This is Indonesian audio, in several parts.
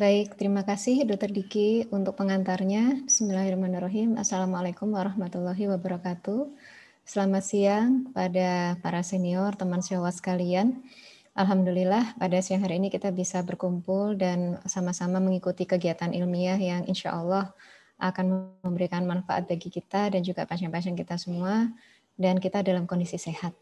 Baik, terima kasih Dr. Diki untuk pengantarnya. Bismillahirrahmanirrahim. Assalamualaikum warahmatullahi wabarakatuh. Selamat siang pada para senior, teman sejawat sekalian. Alhamdulillah pada siang hari ini kita bisa berkumpul dan sama-sama mengikuti kegiatan ilmiah yang insya Allah akan memberikan manfaat bagi kita dan juga pasien-pasien kita semua, dan kita dalam kondisi sehat.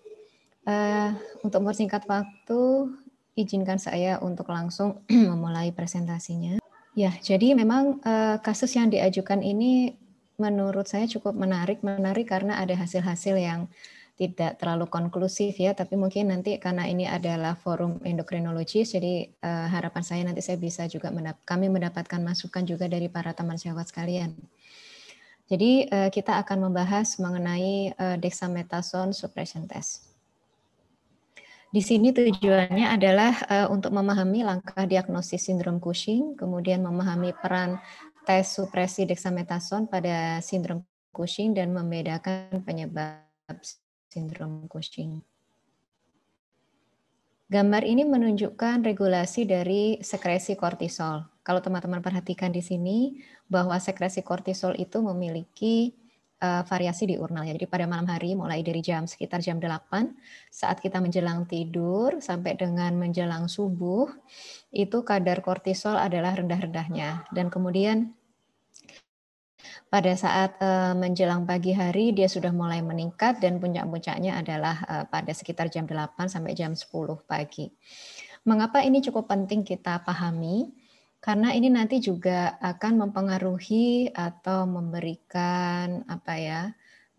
Untuk mempersingkat waktu, izinkan saya untuk langsung memulai presentasinya. Ya, jadi memang kasus yang diajukan ini menurut saya cukup menarik karena ada hasil-hasil yang tidak terlalu konklusif ya, tapi mungkin nanti karena ini adalah forum endokrinologis, jadi harapan saya nanti saya bisa juga kami mendapatkan masukan juga dari para teman sejawat sekalian. Jadi kita akan membahas mengenai dexamethasone suppression test. Di sini tujuannya adalah untuk memahami langkah diagnosis sindrom Cushing, kemudian memahami peran tes supresi dexamethasone pada sindrom Cushing dan membedakan penyebab sindrom Cushing. Gambar ini menunjukkan regulasi dari sekresi kortisol. Kalau teman-teman perhatikan di sini bahwa sekresi kortisol itu memiliki variasi diurnal ya. Jadi pada malam hari mulai dari sekitar jam 8 saat kita menjelang tidur sampai dengan menjelang subuh itu kadar kortisol adalah rendah-rendahnya, dan kemudian pada saat menjelang pagi hari dia sudah mulai meningkat dan puncak-puncaknya adalah pada sekitar jam 8 sampai jam 10 pagi. Mengapa ini cukup penting kita pahami? Karena ini nanti juga akan mempengaruhi atau memberikan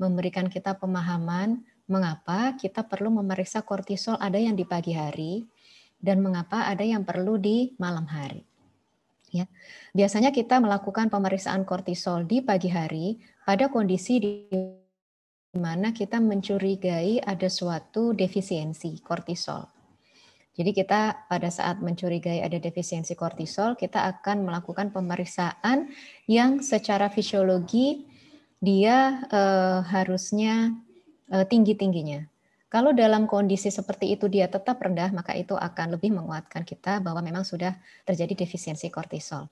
memberikan kita pemahaman mengapa kita perlu memeriksa kortisol ada yang di pagi hari dan mengapa ada yang perlu di malam hari. Ya. Biasanya kita melakukan pemeriksaan kortisol di pagi hari pada kondisi di mana kita mencurigai ada suatu defisiensi kortisol. Jadi kita pada saat mencurigai ada defisiensi kortisol, kita akan melakukan pemeriksaan yang secara fisiologi dia harusnya tinggi-tingginya. Kalau dalam kondisi seperti itu dia tetap rendah, maka itu akan lebih menguatkan kita bahwa memang sudah terjadi defisiensi kortisol.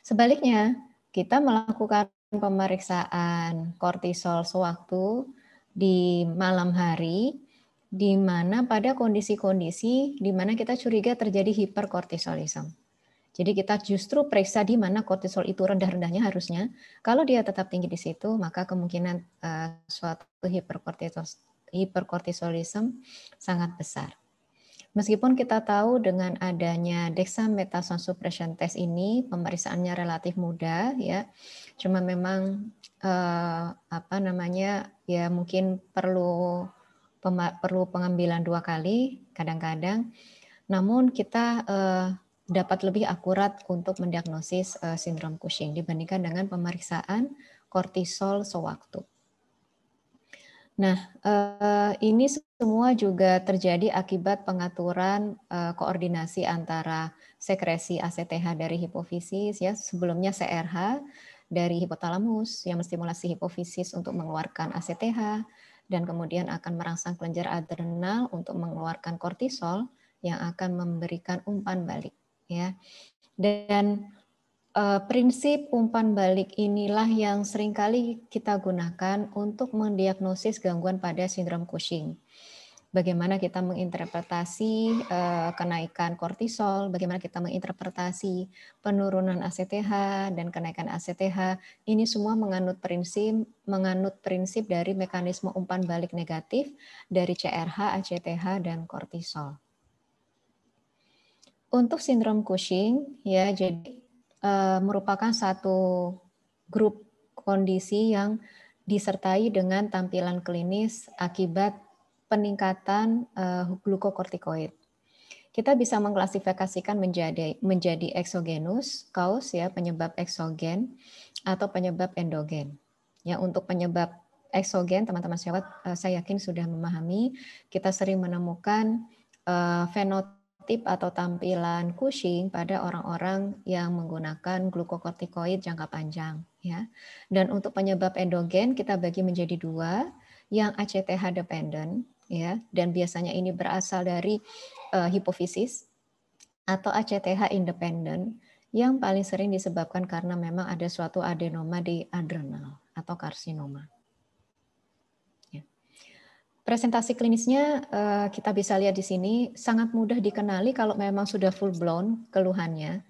Sebaliknya, kita melakukan pemeriksaan kortisol sewaktu di malam hari, di mana pada kondisi-kondisi di mana kita curiga terjadi hiperkortisolisme. Jadi kita justru periksa di mana kortisol itu rendah-rendahnya harusnya. Kalau dia tetap tinggi di situ, maka kemungkinan suatu hiperkortisolisme sangat besar. Meskipun kita tahu dengan adanya dexamethasone suppression test ini pemeriksaannya relatif mudah ya, cuma memang ya mungkin perlu pengambilan 2 kali kadang-kadang, namun kita dapat lebih akurat untuk mendiagnosis sindrom Cushing dibandingkan dengan pemeriksaan kortisol sewaktu. Nah, ini semua juga terjadi akibat pengaturan koordinasi antara sekresi ACTH dari hipofisis ya, sebelumnya CRH dari hipotalamus yang menstimulasi hipofisis untuk mengeluarkan ACTH dan kemudian akan merangsang kelenjar adrenal untuk mengeluarkan kortisol yang akan memberikan umpan balik ya. Dan prinsip umpan balik inilah yang seringkali kita gunakan untuk mendiagnosis gangguan pada sindrom Cushing. Bagaimana kita menginterpretasi kenaikan kortisol, bagaimana kita menginterpretasi penurunan ACTH dan kenaikan ACTH, ini semua menganut prinsip dari mekanisme umpan balik negatif dari CRH, ACTH, dan kortisol. Untuk sindrom Cushing, ya jadi merupakan satu grup kondisi yang disertai dengan tampilan klinis akibat peningkatan glukokortikoid. Kita bisa mengklasifikasikan menjadi eksogenus, cause ya, penyebab eksogen atau penyebab endogen. Ya, untuk penyebab eksogen teman-teman saya yakin sudah memahami, kita sering menemukan fenotip atau tampilan Cushing pada orang-orang yang menggunakan glukokortikoid jangka panjang ya. Dan untuk penyebab endogen kita bagi menjadi 2, yang ACTH dependent ya, dan biasanya ini berasal dari hipofisis, atau ACTH independent yang paling sering disebabkan karena memang ada suatu adenoma di adrenal atau karsinoma. Ya. Presentasi klinisnya kita bisa lihat di sini sangat mudah dikenali kalau memang sudah full blown keluhannya.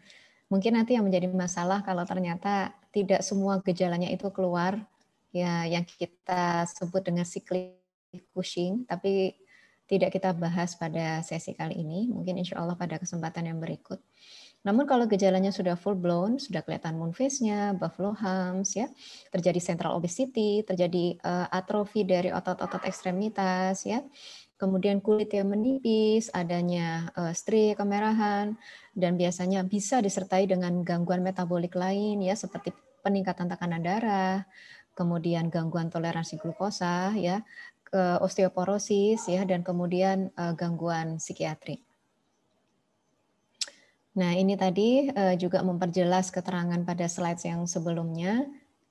Mungkin nanti yang menjadi masalah kalau ternyata tidak semua gejalanya itu keluar, ya yang kita sebut dengan cyclic Cushing, tapi tidak kita bahas pada sesi kali ini, mungkin insya Allah pada kesempatan yang berikut. Namun kalau gejalanya sudah full blown, sudah kelihatan moon phase-nya, Buffalo Humps, ya, terjadi central obesity, terjadi atrofi dari otot-otot ekstremitas, ya, kemudian kulit yang menipis, adanya stria kemerahan, dan biasanya bisa disertai dengan gangguan metabolik lain, ya, seperti peningkatan tekanan darah, kemudian gangguan toleransi glukosa, ya, osteoporosis, ya, dan kemudian gangguan psikiatrik. Nah, ini tadi juga memperjelas keterangan pada slides yang sebelumnya.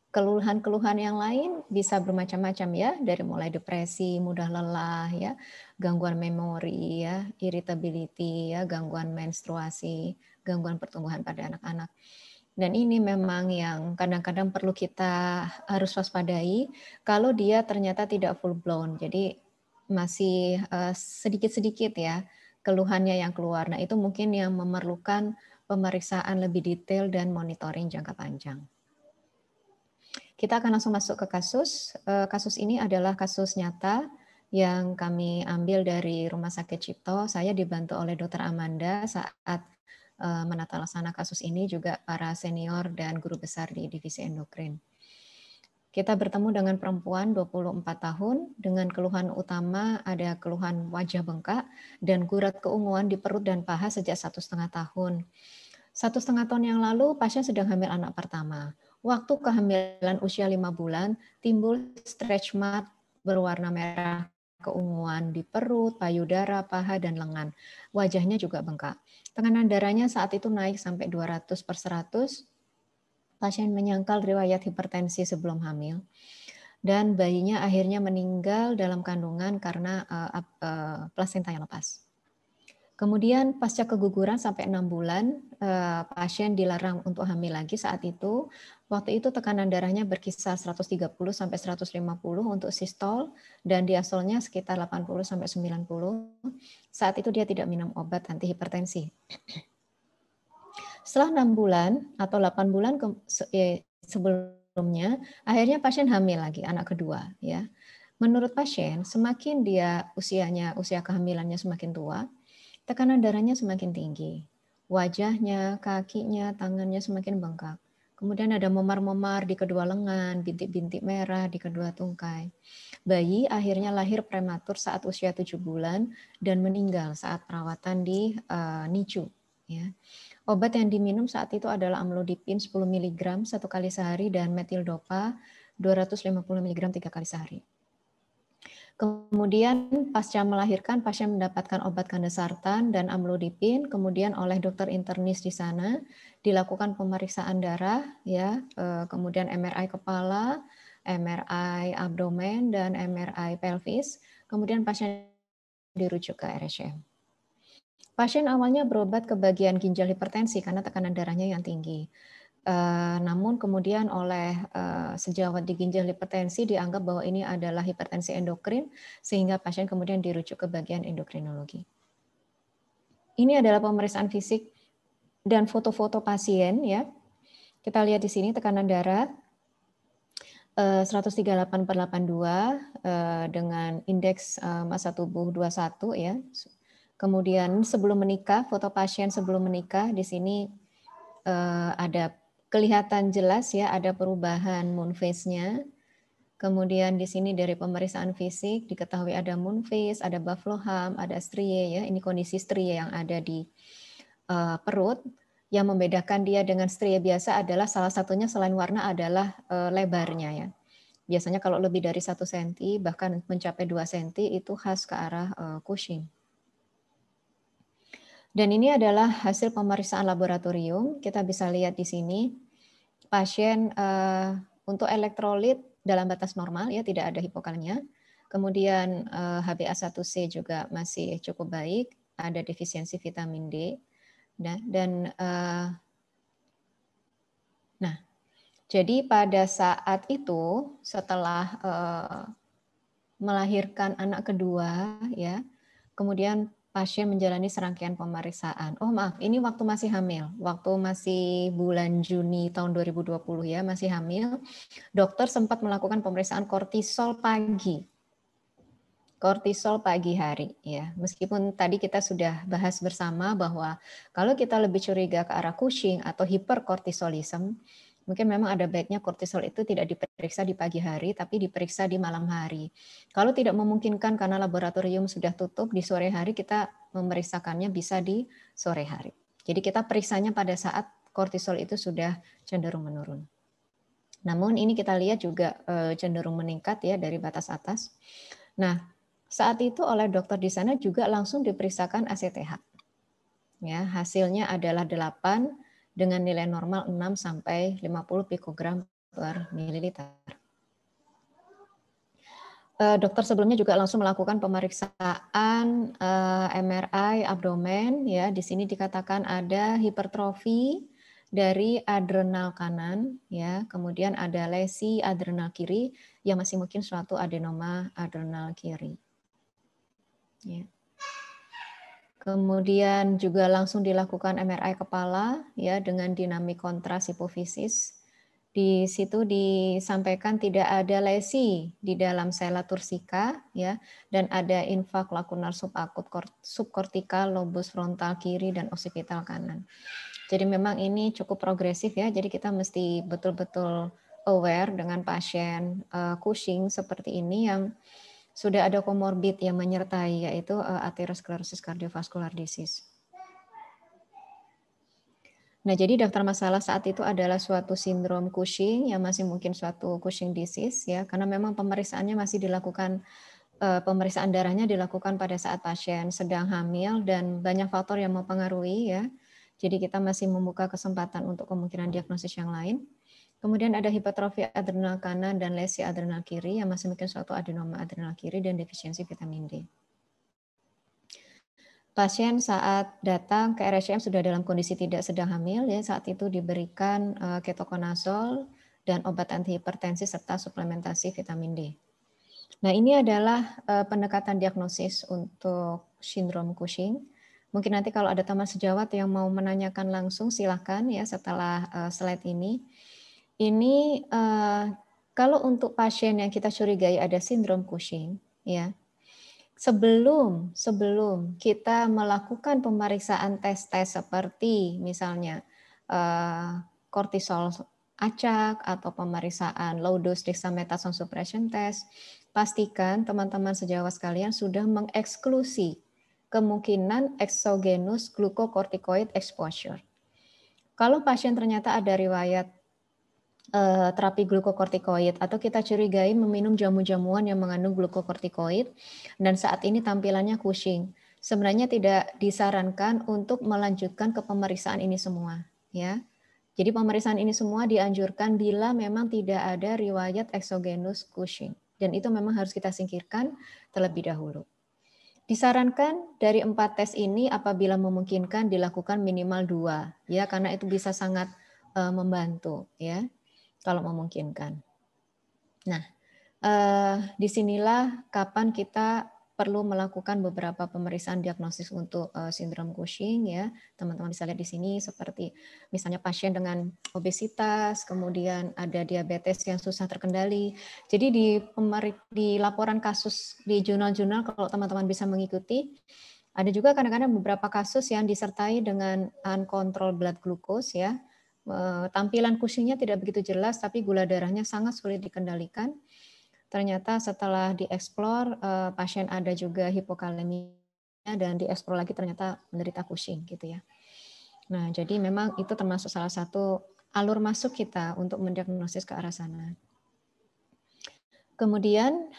Keluhan-keluhan yang lain bisa bermacam-macam ya, dari mulai depresi, mudah lelah ya, gangguan memori ya, irritability ya, gangguan menstruasi, gangguan pertumbuhan pada anak-anak. Dan ini memang yang kadang-kadang perlu kita harus waspadai kalau dia ternyata tidak full blown. Jadi masih sedikit-sedikit ya keluhannya yang keluar. Nah, itu mungkin yang memerlukan pemeriksaan lebih detail dan monitoring jangka panjang. Kita akan langsung masuk ke kasus. Kasus ini adalah kasus nyata yang kami ambil dari Rumah Sakit Cipto. Saya dibantu oleh Dr. Amanda saat menata laksana kasus ini, juga para senior dan guru besar di divisi endokrin. Kita bertemu dengan perempuan 24 tahun dengan keluhan utama ada keluhan wajah bengkak dan gurat keunguan di perut dan paha sejak 1,5 tahun. 1,5 tahun yang lalu pasien sedang hamil anak pertama. Waktu kehamilan usia 5 bulan timbul stretch mark berwarna merah keunguan di perut, payudara, paha, dan lengan. Wajahnya juga bengkak. Tekanan darahnya saat itu naik sampai 200/100. Pasien menyangkal riwayat hipertensi sebelum hamil. Dan bayinya akhirnya meninggal dalam kandungan karena plasenta yang lepas. Kemudian pasca keguguran sampai 6 bulan, pasien dilarang untuk hamil lagi saat itu. Waktu itu tekanan darahnya berkisar 130 sampai 150 untuk sistol dan diastolnya sekitar 80 sampai 90. Saat itu dia tidak minum obat antihipertensi. Setelah 6 bulan atau 8 bulan sebelumnya, akhirnya pasien hamil lagi anak kedua ya. Menurut pasien, semakin dia usia kehamilannya semakin tua, tekanan darahnya semakin tinggi. Wajahnya, kakinya, tangannya semakin bengkak. Kemudian ada memar-memar di kedua lengan, bintik-bintik merah di kedua tungkai. Bayi akhirnya lahir prematur saat usia 7 bulan dan meninggal saat perawatan di NICU. Ya. Obat yang diminum saat itu adalah amlodipin 10 mg 1 kali sehari dan metildopa 250 mg 3 kali sehari. Kemudian pasca melahirkan pasien mendapatkan obat kandesartan dan amlodipin, kemudian oleh dokter internis di sana dilakukan pemeriksaan darah ya, kemudian MRI kepala, MRI abdomen dan MRI pelvis, kemudian pasien dirujuk ke RSCM. Pasien awalnya berobat ke bagian ginjal hipertensi karena tekanan darahnya yang tinggi. Namun kemudian oleh sejawat di ginjal hipertensi dianggap bahwa ini adalah hipertensi endokrin sehingga pasien kemudian dirujuk ke bagian endokrinologi. Ini adalah pemeriksaan fisik dan foto-foto pasien ya. Kita lihat di sini tekanan darah 138/82 dengan indeks massa tubuh 21 ya. Kemudian sebelum menikah, foto pasien sebelum menikah di sini ada kelihatan jelas ya ada perubahan moon phase-nya. Kemudian di sini dari pemeriksaan fisik diketahui ada moon phase, ada Buffalo Hump, ada strie ya. Ini kondisi strie yang ada di perut. Yang membedakan dia dengan strie biasa adalah salah satunya selain warna adalah lebarnya ya. Biasanya kalau lebih dari 1 cm bahkan mencapai 2 cm itu khas ke arah Cushing. Dan ini adalah hasil pemeriksaan laboratorium. Kita bisa lihat di sini pasien untuk elektrolit dalam batas normal ya, tidak ada hipokalemia. Kemudian HbA1c juga masih cukup baik, ada defisiensi vitamin D dan Nah, jadi pada saat itu setelah melahirkan anak kedua, ya, kemudian pasien menjalani serangkaian pemeriksaan. Oh maaf, ini waktu masih hamil, waktu masih bulan Juni tahun 2020 ya, masih hamil. Dokter sempat melakukan pemeriksaan kortisol pagi. Kortisol pagi hari ya. Meskipun tadi kita sudah bahas bersama bahwa kalau kita lebih curiga ke arah Cushing atau hiperkortisolisme, mungkin memang ada baiknya kortisol itu tidak diperiksa di pagi hari tapi diperiksa di malam hari. Kalau tidak memungkinkan karena laboratorium sudah tutup di sore hari, kita memeriksakannya bisa di sore hari. Jadi kita periksanya pada saat kortisol itu sudah cenderung menurun. Namun ini kita lihat juga cenderung meningkat ya dari batas atas. Nah, saat itu oleh dokter di sana juga langsung diperiksakan ACTH. Ya, hasilnya adalah 8 dengan nilai normal 6 sampai 50 pikogram per mililiter. Dokter sebelumnya juga langsung melakukan pemeriksaan MRI abdomen ya. Di sini dikatakan ada hipertrofi dari adrenal kanan ya, kemudian ada lesi adrenal kiri yang masih mungkin suatu adenoma adrenal kiri. Ya. Kemudian juga langsung dilakukan MRI kepala ya dengan dinamik kontras hipofisis. Di situ disampaikan tidak ada lesi di dalam sela tursika ya, dan ada infak lakunar subakut subkortikal lobus frontal kiri dan occipital kanan. Jadi memang ini cukup progresif ya. Jadi kita mesti betul-betul aware dengan pasien Cushing seperti ini yang sudah ada komorbid yang menyertai, yaitu atherosclerosis cardiovascular disease. Nah, jadi daftar masalah saat itu adalah suatu sindrom Cushing yang masih mungkin suatu Cushing disease ya, karena memang pemeriksaannya masih dilakukan, pemeriksaan darahnya dilakukan pada saat pasien sedang hamil dan banyak faktor yang mempengaruhi ya. Jadi kita masih membuka kesempatan untuk kemungkinan diagnosis yang lain. Kemudian ada hipertrofi adrenal kanan dan lesi adrenal kiri yang masih mungkin suatu adenoma adrenal kiri dan defisiensi vitamin D. Pasien saat datang ke RSCM sudah dalam kondisi tidak sedang hamil, ya saat itu diberikan ketokonazol dan obat antihipertensi serta suplementasi vitamin D. Nah ini adalah pendekatan diagnosis untuk sindrom Cushing. Mungkin nanti kalau ada teman sejawat yang mau menanyakan langsung silahkan ya setelah slide ini. Ini kalau untuk pasien yang kita curigai ada sindrom Cushing, ya sebelum kita melakukan pemeriksaan tes-tes seperti misalnya kortisol acak atau pemeriksaan low dose dexamethasone suppression test, pastikan teman-teman sejawat sekalian sudah mengeksklusi kemungkinan exogenous glucocorticoid exposure. Kalau pasien ternyata ada riwayat terapi glukokortikoid atau kita curigai meminum jamu-jamuan yang mengandung glukokortikoid dan saat ini tampilannya Cushing, sebenarnya tidak disarankan untuk melanjutkan ke pemeriksaan ini semua ya. Jadi pemeriksaan ini semua dianjurkan bila memang tidak ada riwayat exogenous Cushing dan itu memang harus kita singkirkan terlebih dahulu. Disarankan dari 4 tes ini apabila memungkinkan dilakukan minimal 2 ya karena itu bisa sangat membantu ya kalau memungkinkan. Nah, disinilah kapan kita perlu melakukan beberapa pemeriksaan diagnosis untuk sindrom Cushing ya. Teman-teman bisa lihat di sini seperti misalnya pasien dengan obesitas, kemudian ada diabetes yang susah terkendali. Jadi di laporan kasus di jurnal-jurnal kalau teman-teman bisa mengikuti, ada juga kadang-kadang beberapa kasus yang disertai dengan uncontrolled blood glucose ya. Tampilan Cushing-nya tidak begitu jelas, tapi gula darahnya sangat sulit dikendalikan. Ternyata setelah dieksplor, pasien ada juga hipokalemia dan dieksplor lagi ternyata menderita Cushing gitu ya. Nah, jadi memang itu termasuk salah satu alur masuk kita untuk mendiagnosis ke arah sana. Kemudian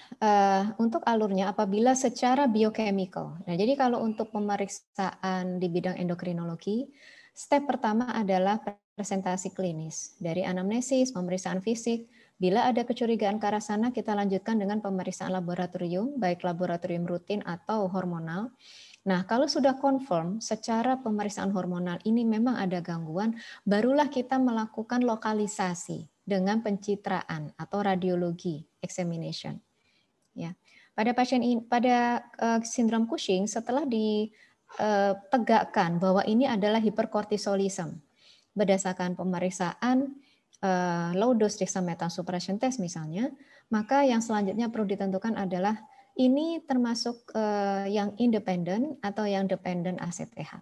untuk alurnya apabila secara biochemical. Nah, jadi kalau untuk pemeriksaan di bidang endokrinologi, step pertama adalah presentasi klinis dari anamnesis, pemeriksaan fisik. Bila ada kecurigaan ke arah sana, kita lanjutkan dengan pemeriksaan laboratorium, baik laboratorium rutin atau hormonal. Nah, kalau sudah confirm secara pemeriksaan hormonal ini memang ada gangguan, barulah kita melakukan lokalisasi dengan pencitraan atau radiologi examination. Ya. Pada pasien ini, pada sindrom Cushing, setelah ditegakkan bahwa ini adalah hiperkortisolisme berdasarkan pemeriksaan low dose dexamethasone suppression test misalnya, maka yang selanjutnya perlu ditentukan adalah ini termasuk yang independen atau yang dependent ACTH.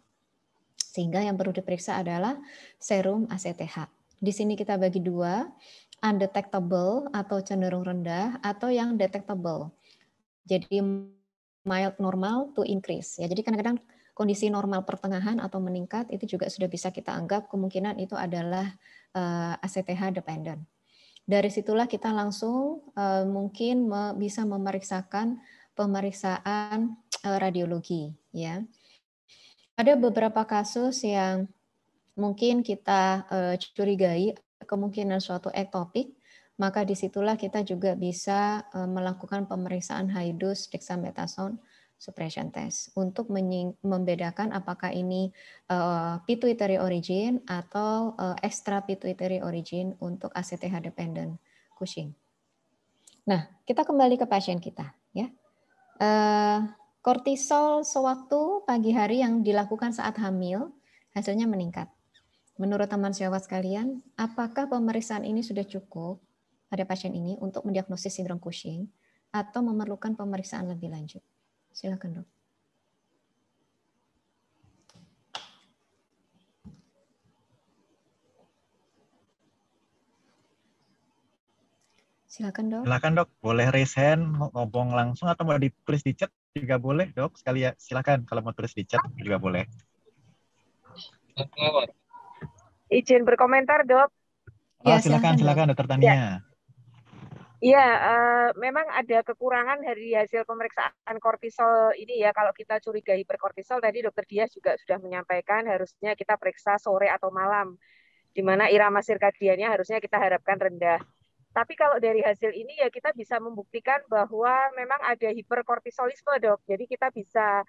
Sehingga yang perlu diperiksa adalah serum ACTH. Di sini kita bagi dua, undetectable atau cenderung rendah atau yang detectable. Jadi mild normal to increase. Ya, jadi kadang-kadang kondisi normal pertengahan atau meningkat itu juga sudah bisa kita anggap kemungkinan itu adalah ACTH dependent. Dari situlah kita langsung mungkin bisa memeriksakan pemeriksaan radiologi. Ya, ada beberapa kasus yang mungkin kita curigai kemungkinan suatu ektopik, maka disitulah kita juga bisa melakukan pemeriksaan high dose dexamethasone suppression test untuk membedakan apakah ini pituitary origin atau extra pituitary origin untuk ACTH dependent Cushing. Nah, kita kembali ke pasien kita, ya. Kortisol sewaktu pagi hari yang dilakukan saat hamil hasilnya meningkat. Menurut teman sejawat sekalian, apakah pemeriksaan ini sudah cukup pada pasien ini untuk mendiagnosis sindrom Cushing atau memerlukan pemeriksaan lebih lanjut? Silakan, Dok. Silakan, Dok. Silakan, Dok. Boleh raise hand, ngomong langsung atau mau ditulis di chat juga boleh, Dok. Sekali ya, silakan kalau mau tulis di chat juga boleh. Izin berkomentar, Dok. Oh, ya, silakan, Dokter Tania. Iya, memang ada kekurangan dari hasil pemeriksaan kortisol ini ya. Kalau kita curiga hiperkortisol, tadi Dokter Dias juga sudah menyampaikan harusnya kita periksa sore atau malam, di mana irama sirkadiannya harusnya kita harapkan rendah. Tapi kalau dari hasil ini ya kita bisa membuktikan bahwa memang ada hiperkortisolisme, Dok. Jadi kita bisa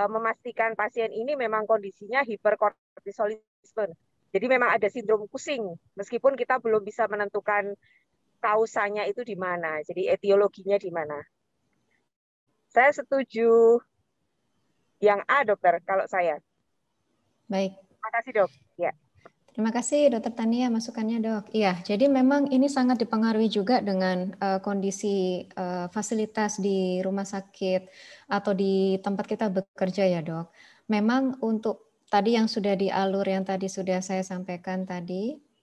memastikan pasien ini memang kondisinya hiperkortisolisme. Jadi memang ada sindrom Cushing, meskipun kita belum bisa menentukan kausanya itu di mana, jadi etiologinya di mana. Saya setuju yang A, Dokter, kalau saya. Baik. Terima kasih, Dok. Ya. Terima kasih, Dokter Tania, masukannya, Dok. Iya, jadi memang ini sangat dipengaruhi juga dengan kondisi fasilitas di rumah sakit atau di tempat kita bekerja ya, Dok. Memang untuk tadi yang sudah di alur yang tadi sudah saya sampaikan tadi,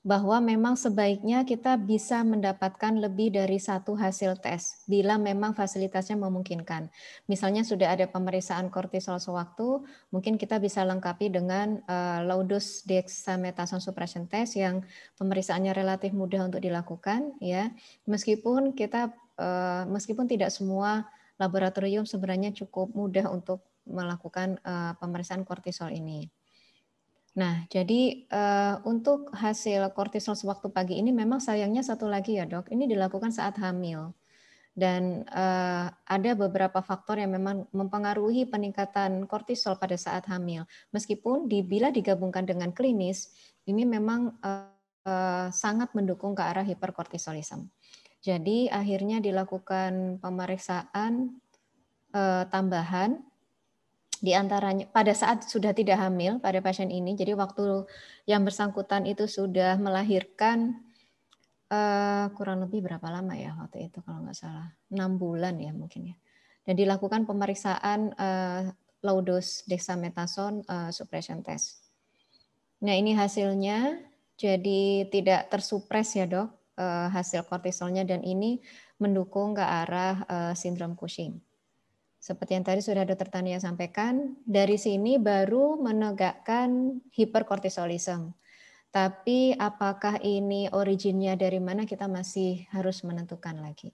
bahwa memang sebaiknya kita bisa mendapatkan lebih dari satu hasil tes bila memang fasilitasnya memungkinkan. Misalnya sudah ada pemeriksaan kortisol sewaktu, mungkin kita bisa lengkapi dengan low dose dexamethasone suppression test yang pemeriksaannya relatif mudah untuk dilakukan, ya. Meskipun tidak semua laboratorium sebenarnya cukup mudah untuk melakukan pemeriksaan kortisol ini. Nah, jadi untuk hasil kortisol sewaktu pagi ini memang sayangnya satu lagi ya, Dok, ini dilakukan saat hamil. Dan ada beberapa faktor yang memang mempengaruhi peningkatan kortisol pada saat hamil. Meskipun bila digabungkan dengan klinis, ini memang sangat mendukung ke arah hiperkortisolisme. Jadi akhirnya dilakukan pemeriksaan tambahan di antaranya pada saat sudah tidak hamil pada pasien ini, jadi waktu yang bersangkutan itu sudah melahirkan kurang lebih berapa lama ya waktu itu kalau nggak salah 6 bulan ya mungkin ya, dan dilakukan pemeriksaan low dose dexamethasone suppression test. Nah ini hasilnya jadi tidak tersupres ya, Dok, hasil kortisolnya, dan ini mendukung ke arah sindrom Cushing. Seperti yang tadi sudah Dr. Tania sampaikan, dari sini baru menegakkan hiperkortisolisme. Tapi apakah ini originnya dari mana, kita masih harus menentukan lagi.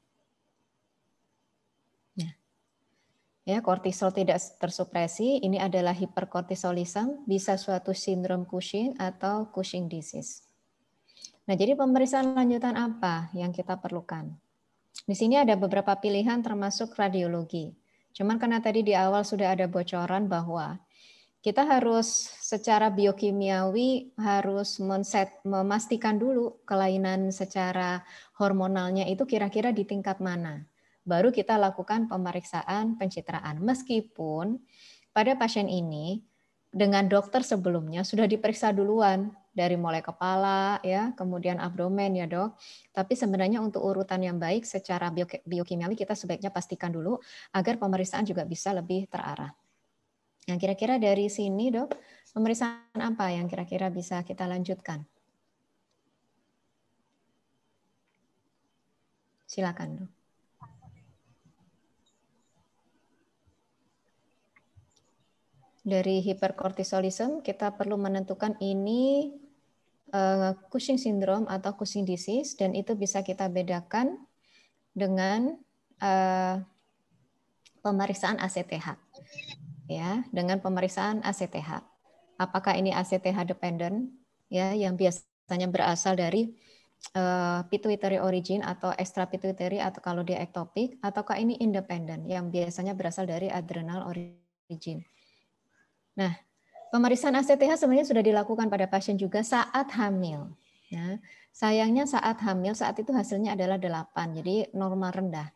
Nah, ya, kortisol tidak tersupresi, ini adalah hiperkortisolisme, bisa suatu sindrom Cushing atau Cushing disease. Nah, jadi pemeriksaan lanjutan apa yang kita perlukan? Di sini ada beberapa pilihan termasuk radiologi. Cuman karena tadi di awal sudah ada bocoran bahwa kita harus secara biokimiawi harus memastikan dulu kelainan secara hormonalnya itu kira-kira di tingkat mana. Baru kita lakukan pemeriksaan pencitraan. Meskipun pada pasien ini dengan dokter sebelumnya sudah diperiksa duluan dari mulai kepala ya, kemudian abdomen ya, Dok. Tapi sebenarnya untuk urutan yang baik secara biokimiawi kita sebaiknya pastikan dulu agar pemeriksaan juga bisa lebih terarah. Nah, kira-kira dari sini, Dok, pemeriksaan apa yang kira-kira bisa kita lanjutkan? Silakan, Dok. Dari hiperkortisolisme, kita perlu menentukan ini Cushing syndrome atau Cushing disease, dan itu bisa kita bedakan dengan pemeriksaan ACTH. Ya, dengan pemeriksaan ACTH. Apakah ini ACTH dependent ya yang biasanya berasal dari pituitary origin atau extra pituitary atau kalau dia ektopik, ataukah ini independent yang biasanya berasal dari adrenal origin. Nah, pemeriksaan ACTH sebenarnya sudah dilakukan pada pasien juga saat hamil. Nah, sayangnya saat hamil saat itu hasilnya adalah 8, jadi normal rendah.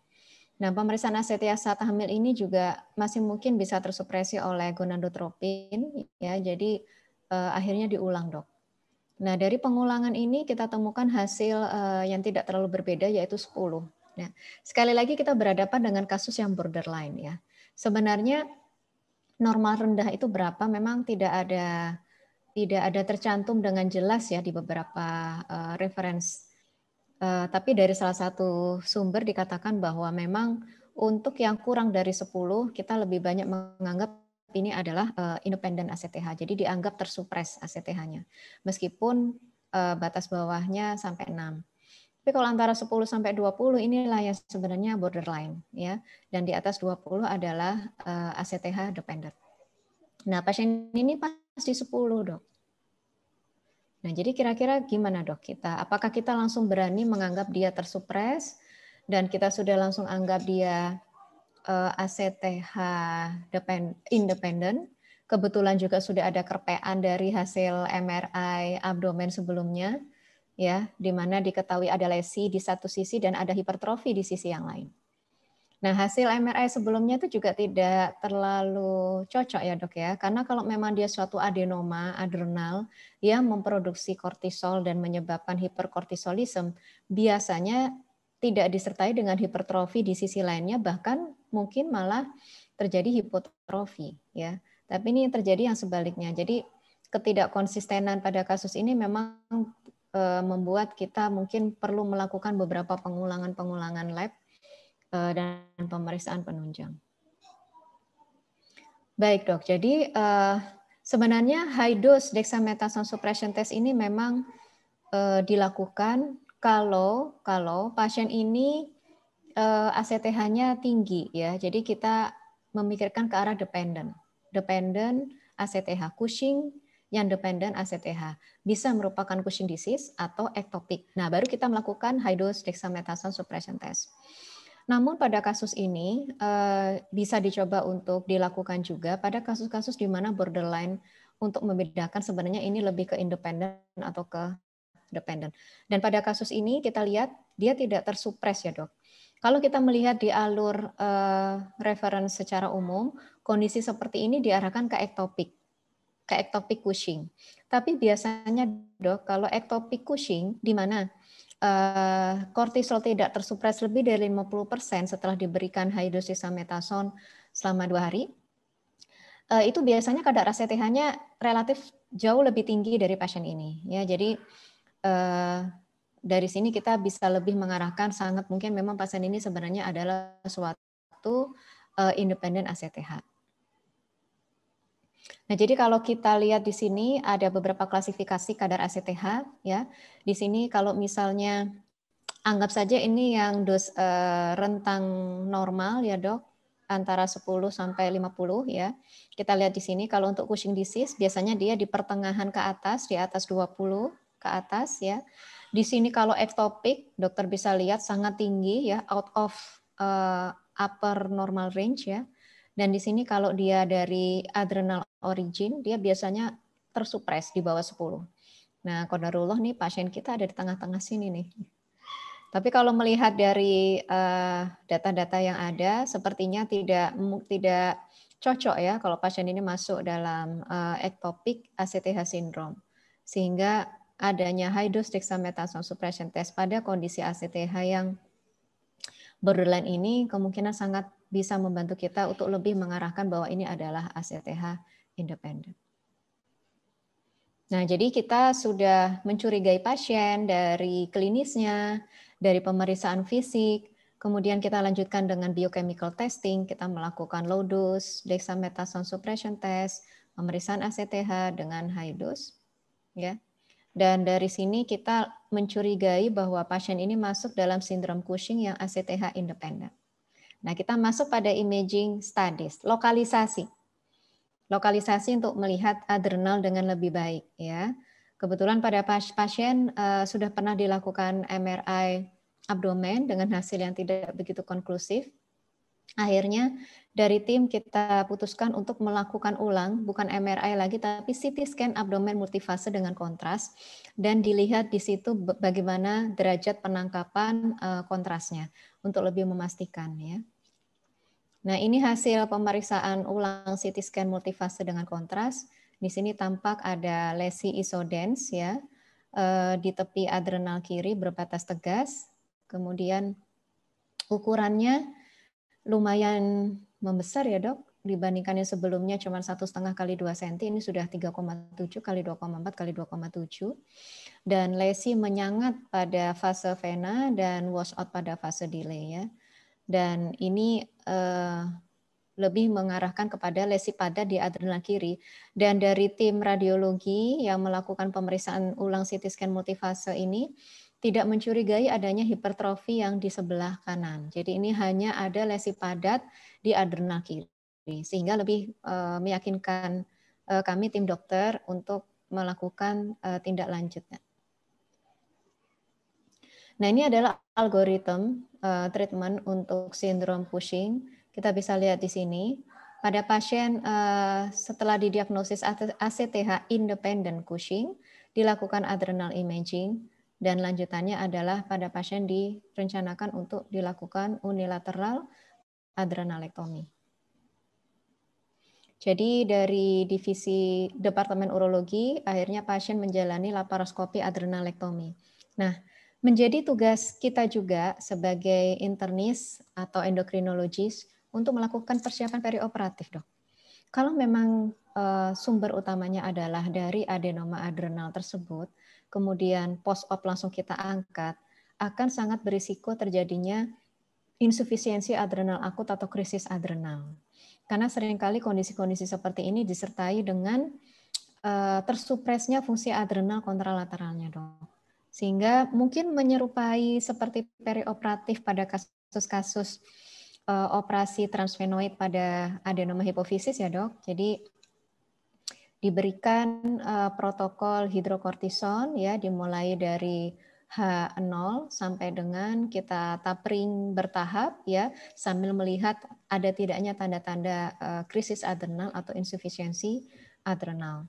Nah, pemeriksaan ACTH saat hamil ini juga masih mungkin bisa tersupresi oleh gonadotropin, ya. Jadi akhirnya diulang, Dok. Nah, dari pengulangan ini kita temukan hasil yang tidak terlalu berbeda, yaitu 10. Nah, sekali lagi kita berhadapan dengan kasus yang borderline, ya. Sebenarnya normal rendah itu berapa? Memang tidak ada tercantum dengan jelas ya di beberapa reference. Tapi dari salah satu sumber dikatakan bahwa memang untuk yang kurang dari 10 kita lebih banyak menganggap ini adalah independent ACTH. Jadi dianggap tersupres ACTH-nya. Meskipun batas bawahnya sampai 6. Tapi kalau antara 10 sampai 20 inilah yang sebenarnya borderline ya. Dan di atas 20 adalah ACTH dependent. Nah, pasien ini pasti 10, Dok. Nah, jadi kira-kira gimana, Dok, kita? Apakah kita langsung berani menganggap dia tersupres dan kita sudah langsung anggap dia ACTH independent? Kebetulan juga sudah ada kerpean dari hasil MRI abdomen sebelumnya, ya, di mana diketahui ada lesi di satu sisi dan ada hipertrofi di sisi yang lain. Nah, hasil MRI sebelumnya itu juga tidak terlalu cocok ya, Dok ya. Karena kalau memang dia suatu adenoma adrenal yang memproduksi kortisol dan menyebabkan hiperkortisolisme, biasanya tidak disertai dengan hipertrofi di sisi lainnya, bahkan mungkin malah terjadi hipotrofi ya. Tapi ini yang terjadi yang sebaliknya. Jadi ketidakkonsistenan pada kasus ini memang membuat kita mungkin perlu melakukan beberapa pengulangan lab dan pemeriksaan penunjang. Baik, Dok. Jadi sebenarnya high dose dexamethasone suppression test ini memang dilakukan kalau pasien ini ACTH-nya tinggi ya. Jadi kita memikirkan ke arah dependent ACTH, Cushing yang dependent ACTH bisa merupakan Cushing disease atau ectopic. Nah, baru kita melakukan high dose dexamethasone suppression test. Namun pada kasus ini bisa dicoba untuk dilakukan juga pada kasus-kasus di mana borderline untuk membedakan sebenarnya ini lebih ke independen atau ke dependent. Dan pada kasus ini kita lihat dia tidak tersupres ya, Dok. Kalau kita melihat di alur reference secara umum, kondisi seperti ini diarahkan ke ectopic Cushing. Tapi biasanya, Dok, kalau ectopic Cushing di mana kortisol tidak tersupres lebih dari 50% setelah diberikan high dose dexamethasone selama 2 hari, itu biasanya kadar ACTH-nya relatif jauh lebih tinggi dari pasien ini. Ya, jadi dari sini kita bisa lebih mengarahkan sangat mungkin memang pasien ini sebenarnya adalah suatu independent ACTH. Nah, jadi kalau kita lihat di sini ada beberapa klasifikasi kadar ACTH ya. Di sini kalau misalnya anggap saja ini yang rentang normal ya, Dok, antara 10 sampai 50 ya. Kita lihat di sini kalau untuk Cushing disease biasanya dia di pertengahan ke atas, di atas 20 ke atas ya. Di sini kalau ectopic, dokter bisa lihat sangat tinggi ya, out of upper normal range ya. Dan di sini kalau dia dari adrenal origin, dia biasanya tersupres di bawah 10. Nah, qadarullah nih pasien kita ada di tengah-tengah sini nih. Tapi kalau melihat dari data-data yang ada, sepertinya tidak cocok ya kalau pasien ini masuk dalam ectopic ACTH syndrome. Sehingga adanya high dose dexamethasone suppression test pada kondisi ACTH yang borderline ini kemungkinan sangat bisa membantu kita untuk lebih mengarahkan bahwa ini adalah ACTH independent. Nah, jadi kita sudah mencurigai pasien dari klinisnya, dari pemeriksaan fisik, kemudian kita lanjutkan dengan biochemical testing, kita melakukan low dose dexamethasone suppression test, pemeriksaan ACTH dengan high dose, ya. Dan dari sini kita mencurigai bahwa pasien ini masuk dalam sindrom Cushing yang ACTH independent. Nah, kita masuk pada imaging studies, lokalisasi untuk melihat adrenal dengan lebih baik, ya. Kebetulan pada pasien sudah pernah dilakukan MRI abdomen dengan hasil yang tidak begitu konklusif. Akhirnya dari tim kita putuskan untuk melakukan ulang, bukan MRI lagi, tapi CT scan abdomen multifase dengan kontras, dan dilihat di situ bagaimana derajat penangkapan kontrasnya untuk lebih memastikan, ya. Nah, ini hasil pemeriksaan ulang CT scan multifase dengan kontras. Di sini tampak ada lesi isodens ya di tepi adrenal kiri berbatas tegas. Kemudian ukurannya lumayan membesar ya dok, dibandingkan yang sebelumnya cuma 1,5 kali 2 cm, ini sudah 3,7 kali 2,4 kali 2,7. Dan lesi menyangat pada fase vena dan wash out pada fase delay ya. Dan ini lebih mengarahkan kepada lesi padat di adrenal kiri. Dan dari tim radiologi yang melakukan pemeriksaan ulang CT scan multifase ini tidak mencurigai adanya hipertrofi yang di sebelah kanan. Jadi ini hanya ada lesi padat di adrenal kiri. Sehingga lebih meyakinkan kami tim dokter untuk melakukan tindak lanjutnya. Nah, ini adalah algoritma treatment untuk sindrom Cushing. Kita bisa lihat di sini, pada pasien setelah didiagnosis ACTH independent Cushing, dilakukan adrenal imaging, dan lanjutannya adalah pada pasien direncanakan untuk dilakukan unilateral adrenalektomi. Jadi dari divisi Departemen Urologi, akhirnya pasien menjalani laparoskopi adrenalektomi. Nah, menjadi tugas kita juga sebagai internis atau endokrinologis untuk melakukan persiapan perioperatif, dok. Kalau memang sumber utamanya adalah dari adenoma adrenal tersebut, kemudian post-op langsung kita angkat, akan sangat berisiko terjadinya insufisiensi adrenal akut atau krisis adrenal. Karena seringkali kondisi-kondisi seperti ini disertai dengan tersupresnya fungsi adrenal kontralateralnya, dok. Sehingga mungkin menyerupai seperti perioperatif pada kasus-kasus operasi transvenoid pada adenoma hipofisis ya dok. Jadi diberikan protokol hidrokortison ya dimulai dari H0 sampai dengan kita tapering bertahap ya sambil melihat ada tidaknya tanda-tanda krisis adrenal atau insufisiensi adrenal.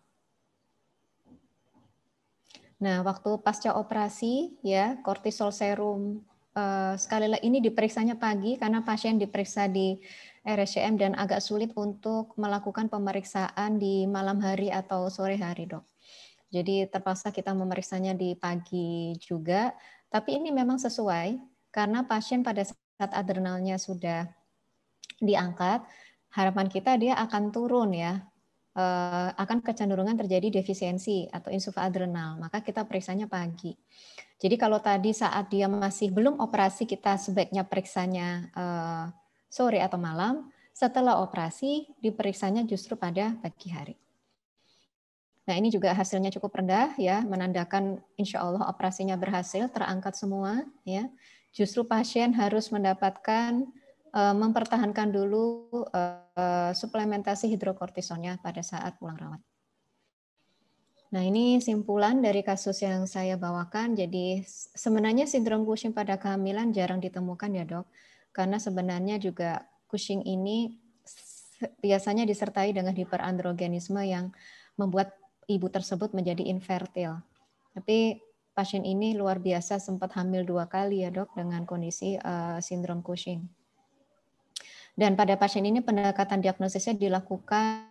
Nah, waktu pasca operasi ya kortisol serum sekali lagi ini diperiksanya pagi karena pasien diperiksa di RSCM dan agak sulit untuk melakukan pemeriksaan di malam hari atau sore hari, dok. Jadi terpaksa kita memeriksanya di pagi juga, tapi ini memang sesuai karena pasien pada saat adrenalnya sudah diangkat, harapan kita dia akan turun ya. Akan kecenderungan terjadi defisiensi atau insufa adrenal, maka kita periksanya pagi. Jadi kalau tadi saat dia masih belum operasi kita sebaiknya periksanya sore atau malam, setelah operasi diperiksanya justru pada pagi hari. Nah ini juga hasilnya cukup rendah ya, menandakan insya Allah operasinya berhasil, terangkat semua ya. Justru pasien harus mendapatkan mempertahankan dulu suplementasi hidrokortisonnya pada saat pulang rawat. Nah ini simpulan dari kasus yang saya bawakan. Jadi sebenarnya sindrom Cushing pada kehamilan jarang ditemukan ya dok. Karena sebenarnya juga Cushing ini biasanya disertai dengan hiperandrogenisme yang membuat ibu tersebut menjadi infertil. Tapi pasien ini luar biasa, sempat hamil 2 kali ya dok dengan kondisi sindrom Cushing. Dan pada pasien ini pendekatan diagnosisnya dilakukan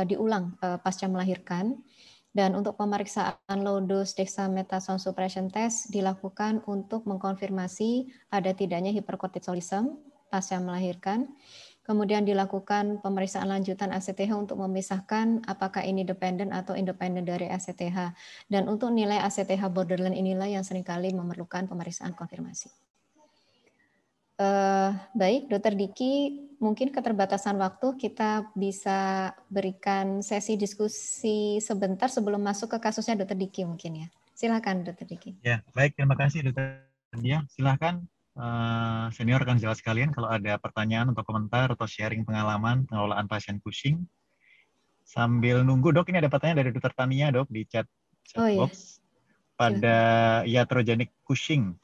diulang pasca melahirkan. Dan untuk pemeriksaan low dose dexamethasone suppression test dilakukan untuk mengkonfirmasi ada tidaknya hiperkortisolisme pasca melahirkan. Kemudian dilakukan pemeriksaan lanjutan ACTH untuk memisahkan apakah ini dependen atau independen dari ACTH. Dan untuk nilai ACTH borderline inilah yang seringkali memerlukan pemeriksaan konfirmasi. Baik, Dr. Diki, mungkin keterbatasan waktu kita bisa berikan sesi diskusi sebentar sebelum masuk ke kasusnya Dr. Diki mungkin ya. Silakan Dr. Diki. Ya, baik, terima kasih Dr. Dia. Silakan senior rekan jelas sekalian kalau ada pertanyaan atau komentar atau sharing pengalaman pengelolaan pasien Cushing. Sambil nunggu dok, ini ada pertanyaan dari Dr. Tania dok di chat box. Pada iatrogenic Cushing,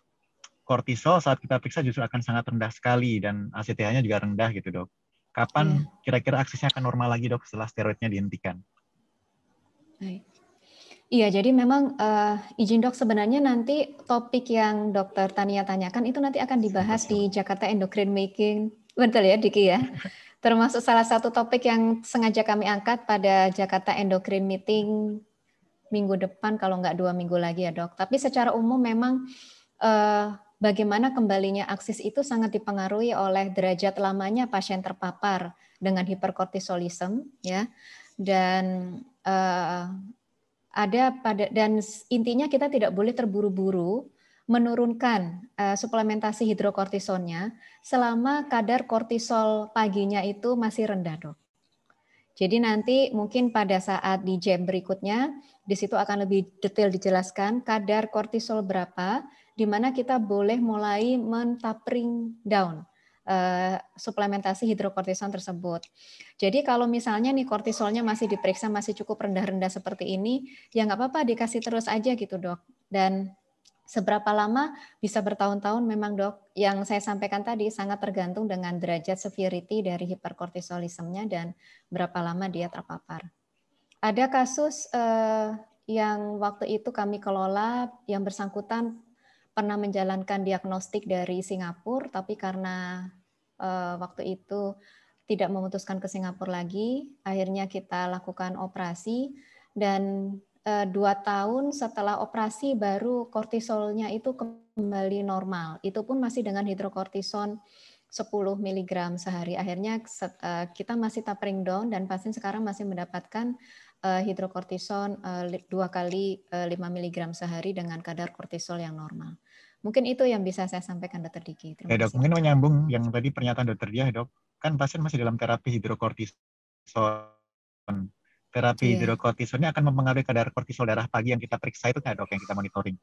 kortisol saat kita periksa justru akan sangat rendah sekali dan ACTH-nya juga rendah gitu dok. Kapan kira-kira aksesnya akan normal lagi dok setelah steroidnya dihentikan? Baik. Iya, jadi memang izin dok sebenarnya nanti topik yang Dokter Tania tanyakan itu nanti akan dibahas di Jakarta Endocrine Making, betul ya Diki ya? Termasuk salah satu topik yang sengaja kami angkat pada Jakarta Endocrine Meeting minggu depan kalau nggak 2 minggu lagi ya dok. Tapi secara umum memang bagaimana kembalinya aksis itu sangat dipengaruhi oleh derajat lamanya pasien terpapar dengan hiperkortisolisme ya, dan dan intinya kita tidak boleh terburu-buru menurunkan suplementasi hidrokortisonnya selama kadar kortisol paginya itu masih rendah dok. Jadi nanti mungkin pada saat di jam berikutnya di situ akan lebih detail dijelaskan kadar kortisol berapa, di mana kita boleh mulai men-tapering down suplementasi hidrokortison tersebut. Jadi kalau misalnya nih kortisolnya masih diperiksa masih cukup rendah-rendah seperti ini, ya nggak apa-apa dikasih terus aja gitu dok. Dan seberapa lama bisa bertahun-tahun memang dok, yang saya sampaikan tadi sangat tergantung dengan derajat severity dari hiperkortisolismenya dan berapa lama dia terpapar. Ada kasus yang waktu itu kami kelola yang bersangkutan pernah menjalankan diagnostik dari Singapura, tapi karena waktu itu tidak memutuskan ke Singapura lagi, akhirnya kita lakukan operasi dan 2 tahun setelah operasi baru kortisolnya itu kembali normal. Itu pun masih dengan hidrokortison 10 mg sehari. Akhirnya kita masih tapering down dan pasien sekarang masih mendapatkan hidrokortison 2 kali 5 mg sehari dengan kadar kortisol yang normal. Mungkin itu yang bisa saya sampaikan Dr. Diki. Terima kasih. Dok, mungkin menyambung yang tadi pernyataan Dr. Dia dok, kan pasien masih dalam terapi hidrokortison. Terapi hidrokortison ini akan mempengaruhi kadar kortisol darah pagi yang kita periksa itu nggak dok, yang kita monitoring?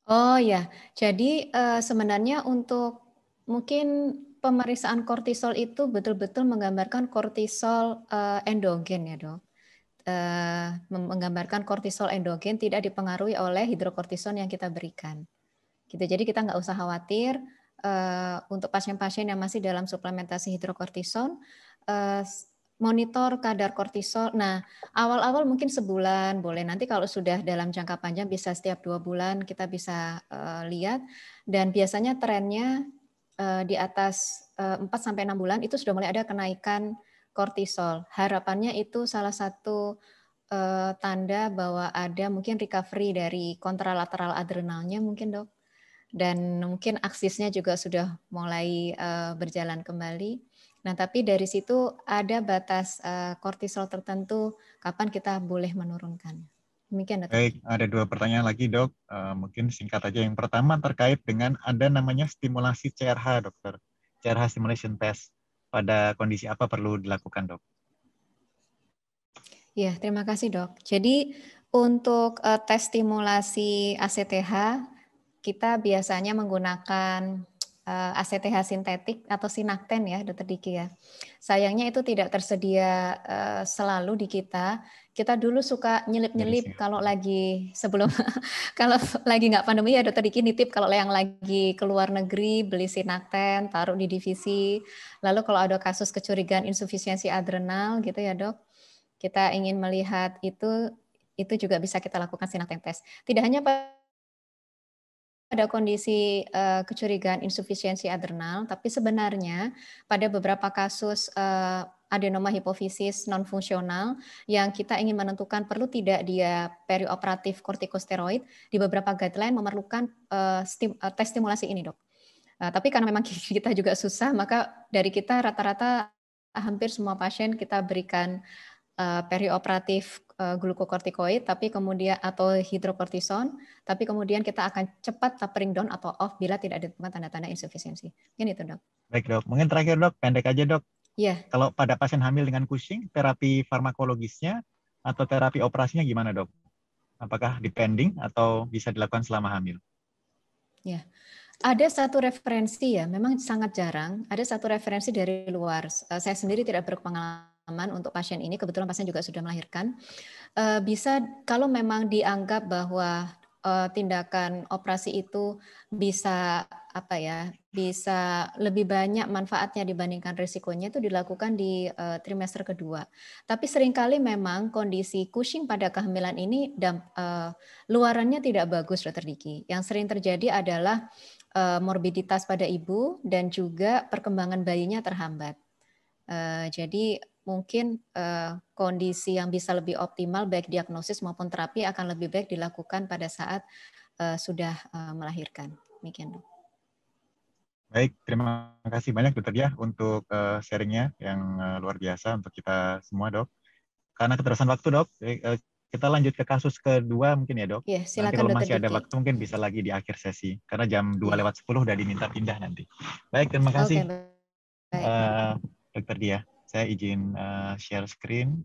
Oh ya, jadi sebenarnya untuk mungkin pemeriksaan kortisol itu betul-betul menggambarkan kortisol endogen ya dok. Menggambarkan kortisol endogen tidak dipengaruhi oleh hidrokortison yang kita berikan. Gitu. Jadi kita nggak usah khawatir untuk pasien-pasien yang masih dalam suplementasi hidrokortison, monitor kadar kortisol. Nah, awal-awal mungkin sebulan boleh. Nanti kalau sudah dalam jangka panjang bisa setiap 2 bulan kita bisa lihat. Dan biasanya trennya di atas 4-6 bulan itu sudah mulai ada kenaikan kortisol. Harapannya itu salah satu tanda bahwa ada mungkin recovery dari kontralateral adrenalnya mungkin dok. Dan mungkin aksisnya juga sudah mulai berjalan kembali. Nah tapi dari situ ada batas kortisol tertentu kapan kita boleh menurunkan. Demikian dok. Baik, ada 2 pertanyaan lagi dok. Mungkin singkat aja. Yang pertama terkait dengan ada namanya stimulasi CRH dokter. CRH stimulation test. Pada kondisi apa perlu dilakukan dok? Ya, terima kasih dok. Jadi untuk tes stimulasi ACTH kita biasanya menggunakan ACTH sintetik atau sinakten ya, Dokter Diki ya. Sayangnya itu tidak tersedia selalu di kita. Kita dulu suka nyelip-nyelip kalau lagi sebelum kalau lagi nggak pandemi ya Dokter Diki nitip kalau yang lagi keluar negeri beli sinakten, taruh di divisi. Lalu kalau ada kasus kecurigaan insufisiensi adrenal gitu ya Dok, kita ingin melihat itu juga bisa kita lakukan sinakten test. Tidak hanya pada kondisi kecurigaan insufisiensi adrenal, tapi sebenarnya pada beberapa kasus adenoma hipofisis non-fungsional yang kita ingin menentukan perlu tidak dia perioperatif kortikosteroid, di beberapa guideline memerlukan tes stimulasi ini, Dok. Tapi karena memang kita juga susah, maka dari kita rata-rata hampir semua pasien kita berikan perioperatif glukokortikoid, tapi kemudian atau hidrokortison, tapi kemudian kita akan cepat tapering down atau off bila tidak ditemukan tanda-tanda insufisiensi. Ini itu Dok. Baik Dok, mungkin terakhir Dok, pendek aja Dok. Iya. Kalau pada pasien hamil dengan Cushing, terapi farmakologisnya atau terapi operasinya gimana Dok? Apakah depending atau bisa dilakukan selama hamil? Ya, ada satu referensi ya, memang sangat jarang. Ada satu referensi dari luar. Saya sendiri tidak berpengalaman untuk pasien ini, kebetulan pasien juga sudah melahirkan. Bisa kalau memang dianggap bahwa tindakan operasi itu bisa bisa lebih banyak manfaatnya dibandingkan risikonya, itu dilakukan di trimester kedua. Tapi seringkali memang kondisi Cushing pada kehamilan ini luarannya tidak bagus, Dr. Diki. Yang sering terjadi adalah morbiditas pada ibu dan juga perkembangan bayinya terhambat. Jadi mungkin kondisi yang bisa lebih optimal baik diagnosis maupun terapi akan lebih baik dilakukan pada saat sudah melahirkan. Demikian, Dok. Baik, terima kasih banyak Dokter Dia untuk sharingnya yang luar biasa untuk kita semua Dok. Karena keterbatasan waktu Dok, kita lanjut ke kasus kedua mungkin ya Dok. Ya, silakan, nanti kalau Dr. masih Diki. ada waktu mungkin bisa lagi di akhir sesi. Karena jam 2:10 udah diminta pindah nanti. Baik, terima kasih Dokter Dia. Saya izin share screen.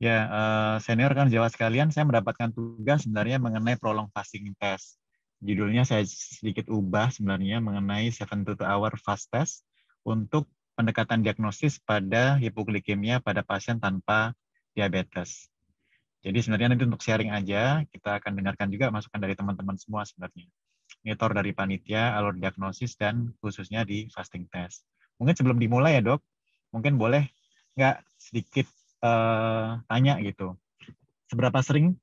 Ya, senior kan jawab sekalian, saya mendapatkan tugas sebenarnya mengenai prolong fasting test. Judulnya saya sedikit ubah sebenarnya mengenai 72-hour fast test untuk pendekatan diagnosis pada hipoglikemia pada pasien tanpa diabetes. Jadi sebenarnya nanti untuk sharing aja, kita akan dengarkan juga masukan dari teman-teman semua sebenarnya. Monitor dari panitia, alur diagnosis, dan khususnya di fasting test. Mungkin sebelum dimulai ya dok, mungkin boleh nggak sedikit tanya gitu. Seberapa sering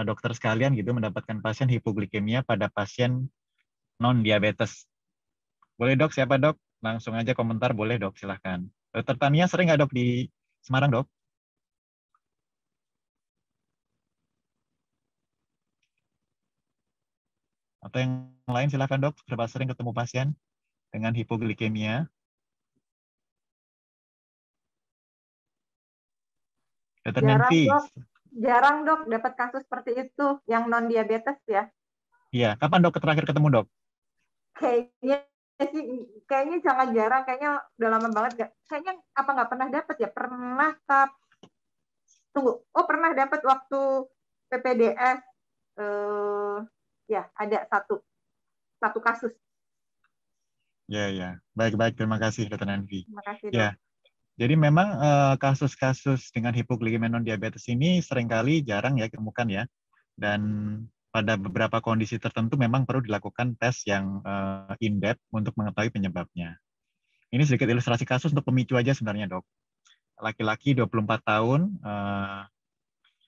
dokter sekalian gitu mendapatkan pasien hipoglikemia pada pasien non-diabetes? Boleh dok, siapa dok? Langsung aja komentar, boleh dok, silahkan. Dokter Tania sering nggak dok di Semarang dok? Atau yang lain silahkan dok, seberapa sering ketemu pasien dengan hipoglikemia? Dokter Nenvi. Jarang dok dapat kasus seperti itu yang non diabetes ya. Iya, kapan dok terakhir ketemu dok? Kayaknya sangat jarang, kayaknya udah lama banget. Kayaknya apa nggak pernah dapat ya? Pernah pernah dapat waktu PPDS. Ya ada satu kasus. Ya, baik, terima kasih Dokter Nenvi. Terima kasih dok. Ya. Jadi memang kasus-kasus dengan hipoglikemia non-diabetes ini seringkali jarang ya ditemukan ya. Dan pada beberapa kondisi tertentu memang perlu dilakukan tes yang in-depth untuk mengetahui penyebabnya. Ini sedikit ilustrasi kasus untuk pemicu aja sebenarnya dok. Laki-laki 24 tahun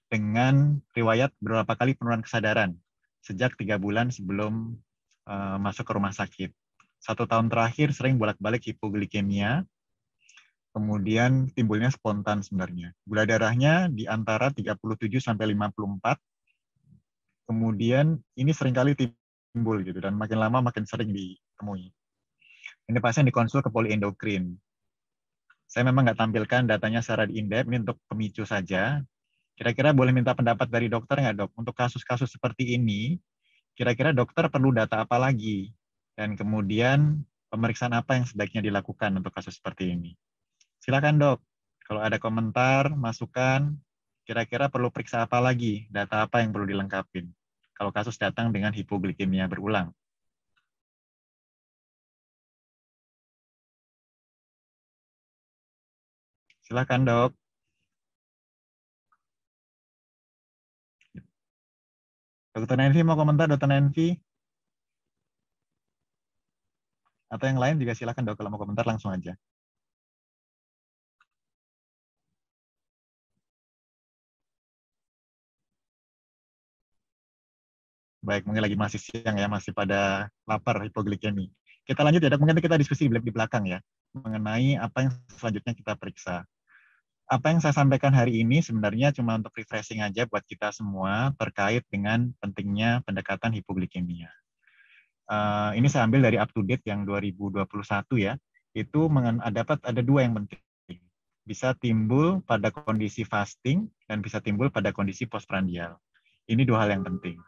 dengan riwayat beberapa kali penurunan kesadaran sejak 3 bulan sebelum masuk ke rumah sakit. 1 tahun terakhir sering bolak-balik hipoglikemia, kemudian timbulnya spontan sebenarnya. Gula darahnya di antara 37 sampai 54. Kemudian ini seringkali timbul gitu dan makin lama makin sering ditemui. Ini pasien dikonsul ke poliendokrin. Saya memang nggak tampilkan datanya secara in-depth, ini untuk pemicu saja. Kira-kira boleh minta pendapat dari dokter nggak dok? Untuk kasus-kasus seperti ini, kira-kira dokter perlu data apa lagi? Dan kemudian pemeriksaan apa yang sebaiknya dilakukan untuk kasus seperti ini? Silakan dok, kalau ada komentar, masukan, kira-kira perlu periksa apa lagi, data apa yang perlu dilengkapin kalau kasus datang dengan hipoglikemia berulang. Silakan, Dok. Dokter Nenvi mau komentar, Dokter Nenvi? Atau yang lain juga silakan, Dok. Kalau mau komentar langsung aja. Baik, mungkin lagi masih siang ya, masih pada lapar, hipoglikemi. Kita lanjut ya, Dok. Mungkin kita diskusi di belakang ya, mengenai apa yang selanjutnya kita periksa. Apa yang saya sampaikan hari ini sebenarnya cuma untuk refreshing aja buat kita semua terkait dengan pentingnya pendekatan hipoglikemia. Ini saya ambil dari up to date yang 2021 ya. Itu ada dua yang penting. Bisa timbul pada kondisi fasting dan bisa timbul pada kondisi postprandial. Ini dua hal yang penting.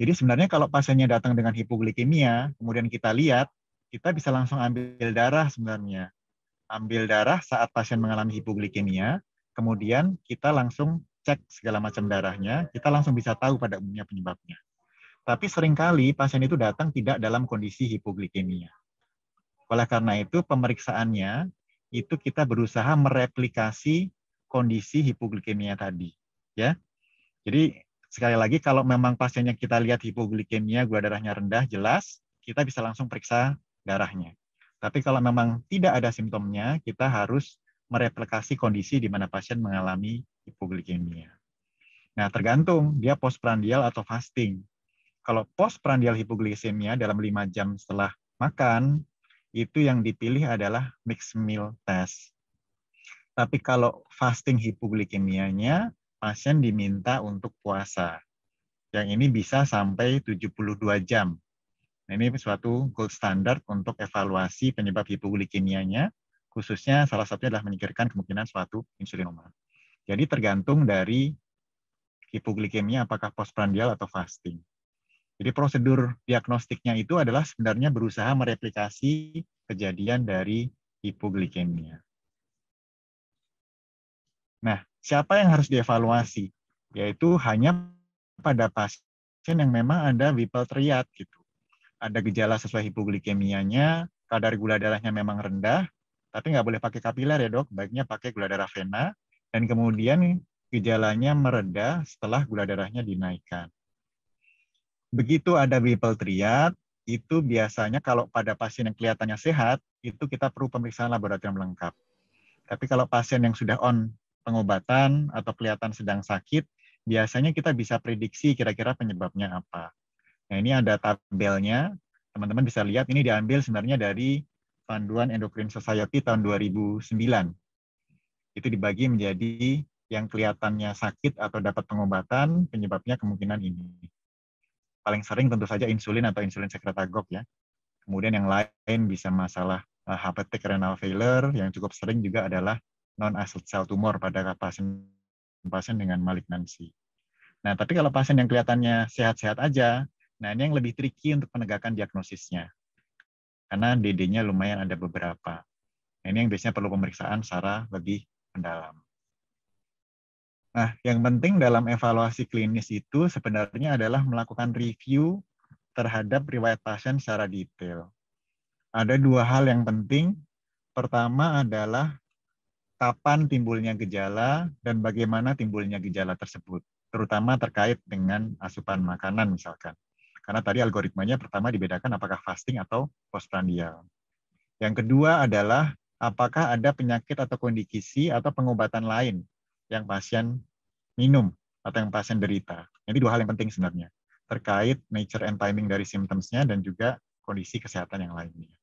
Jadi sebenarnya kalau pasiennya datang dengan hipoglikemia, kemudian kita lihat, kita bisa langsung ambil darah sebenarnya. Ambil darah saat pasien mengalami hipoglikemia, kemudian kita langsung cek segala macam darahnya, kita langsung bisa tahu pada umumnya penyebabnya. Tapi seringkali pasien itu datang tidak dalam kondisi hipoglikemia. Oleh karena itu pemeriksaannya itu kita berusaha mereplikasi kondisi hipoglikemia tadi, ya. Jadi sekali lagi kalau memang pasiennya kita lihat hipoglikemia, gula darahnya rendah, jelas kita bisa langsung periksa darahnya. Tapi kalau memang tidak ada simptomnya, kita harus mereplikasi kondisi di mana pasien mengalami hipoglikemia. Nah, tergantung dia postprandial atau fasting. Kalau postprandial hipoglikemia dalam 5 jam setelah makan, itu yang dipilih adalah mixed meal test. Tapi kalau fasting hipoglikemianya, pasien diminta untuk puasa. Yang ini bisa sampai 72 jam. Nah, ini suatu gold standard untuk evaluasi penyebab hipoglikemianya, khususnya salah satunya adalah menyingkirkan kemungkinan suatu insulinoma. Jadi tergantung dari hipoglikemia apakah postprandial atau fasting. Jadi prosedur diagnostiknya itu adalah sebenarnya berusaha mereplikasi kejadian dari hipoglikemia. Nah, siapa yang harus dievaluasi? Yaitu hanya pada pasien yang memang ada wipeltriat gitu. Ada gejala sesuai hipoglikemianya, kadar gula darahnya memang rendah, tapi nggak boleh pakai kapiler ya dok, baiknya pakai gula darah vena, dan kemudian gejalanya mereda setelah gula darahnya dinaikkan. Begitu ada wipeltriat, itu biasanya kalau pada pasien yang kelihatannya sehat, itu kita perlu pemeriksaan laboratorium lengkap. Tapi kalau pasien yang sudah on pengobatan atau kelihatan sedang sakit, biasanya kita bisa prediksi kira-kira penyebabnya apa. Nah, ini ada tabelnya, teman-teman bisa lihat, ini diambil sebenarnya dari Panduan Endocrine Society tahun 2009. Itu dibagi menjadi yang kelihatannya sakit atau dapat pengobatan, penyebabnya kemungkinan ini. Paling sering tentu saja insulin atau insulin sekretagog ya. Kemudian yang lain bisa masalah hepatic renal failure, yang cukup sering juga adalah non-acute cell tumor pada pasien dengan malignansi. Nah, tapi kalau pasien yang kelihatannya sehat-sehat aja, nah ini yang lebih tricky untuk penegakan diagnosisnya. Karena DD-nya lumayan ada beberapa. Nah, ini yang biasanya perlu pemeriksaan secara lebih mendalam. Nah, yang penting dalam evaluasi klinis itu sebenarnya adalah melakukan review terhadap riwayat pasien secara detail. Ada dua hal yang penting. Pertama adalah kapan timbulnya gejala dan bagaimana timbulnya gejala tersebut, terutama terkait dengan asupan makanan misalkan. Karena tadi algoritmanya pertama dibedakan apakah fasting atau postprandial. Yang kedua adalah apakah ada penyakit atau kondisi atau pengobatan lain yang pasien minum atau yang pasien derita. Ini dua hal yang penting sebenarnya, terkait nature and timing dari symptoms-nya dan juga kondisi kesehatan yang lainnya.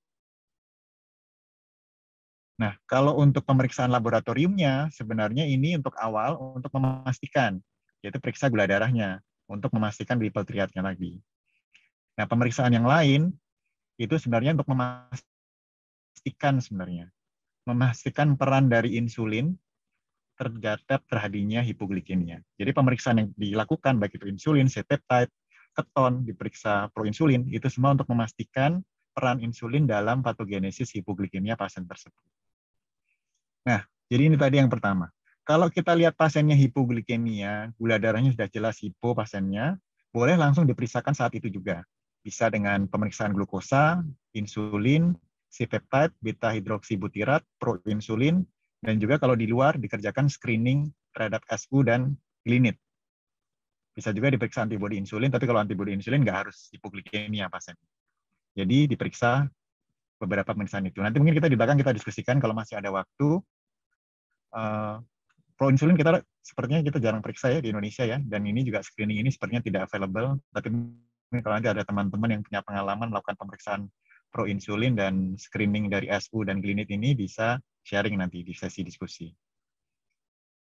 Nah, kalau untuk pemeriksaan laboratoriumnya, sebenarnya ini untuk awal untuk memastikan, yaitu periksa gula darahnya, untuk memastikan wipeltriatnya lagi. Nah, pemeriksaan yang lain, itu sebenarnya untuk memastikan peran dari insulin terhadap terjadinya hipoglikemia. Jadi pemeriksaan yang dilakukan, baik itu insulin, C-peptide, keton, diperiksa proinsulin, itu semua untuk memastikan peran insulin dalam patogenesis hipoglikemia pasien tersebut. Nah, jadi ini tadi yang pertama. Kalau kita lihat pasiennya hipoglikemia, gula darahnya sudah jelas hipo pasiennya, boleh langsung diperiksakan saat itu juga. Bisa dengan pemeriksaan glukosa, insulin, C-peptide, beta hidroksibutirat, proinsulin, Dan juga kalau di luar dikerjakan screening terhadap SU dan glinit. Bisa juga diperiksa antibodi insulin, tapi kalau antibodi insulin nggak harus hipoglikemia pasien. Jadi diperiksa beberapa pemeriksaan itu. Nanti mungkin kita di belakang kita diskusikan kalau masih ada waktu. Proinsulin kita sepertinya kita jarang periksa ya di Indonesia ya, dan ini juga screening ini sepertinya tidak available. Tapi kalau nanti ada teman-teman yang punya pengalaman melakukan pemeriksaan proinsulin dan screening dari SU dan glinit ini bisa sharing nanti di sesi diskusi.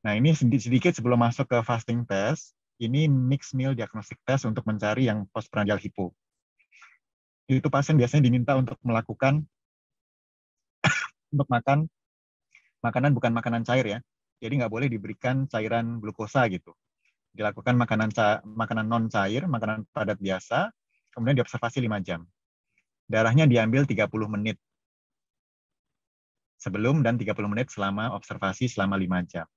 Nah ini sedikit sebelum masuk ke fasting test, ini mixed meal diagnostic test untuk mencari yang postprandial hypo. Itu pasien biasanya diminta untuk melakukan untuk makan makanan bukan makanan cair ya. Jadi nggak boleh diberikan cairan glukosa gitu. Dilakukan makanan non cair, makanan padat biasa, kemudian diobservasi 5 jam. Darahnya diambil 30 menit sebelum dan 30 menit selama observasi selama 5 jam.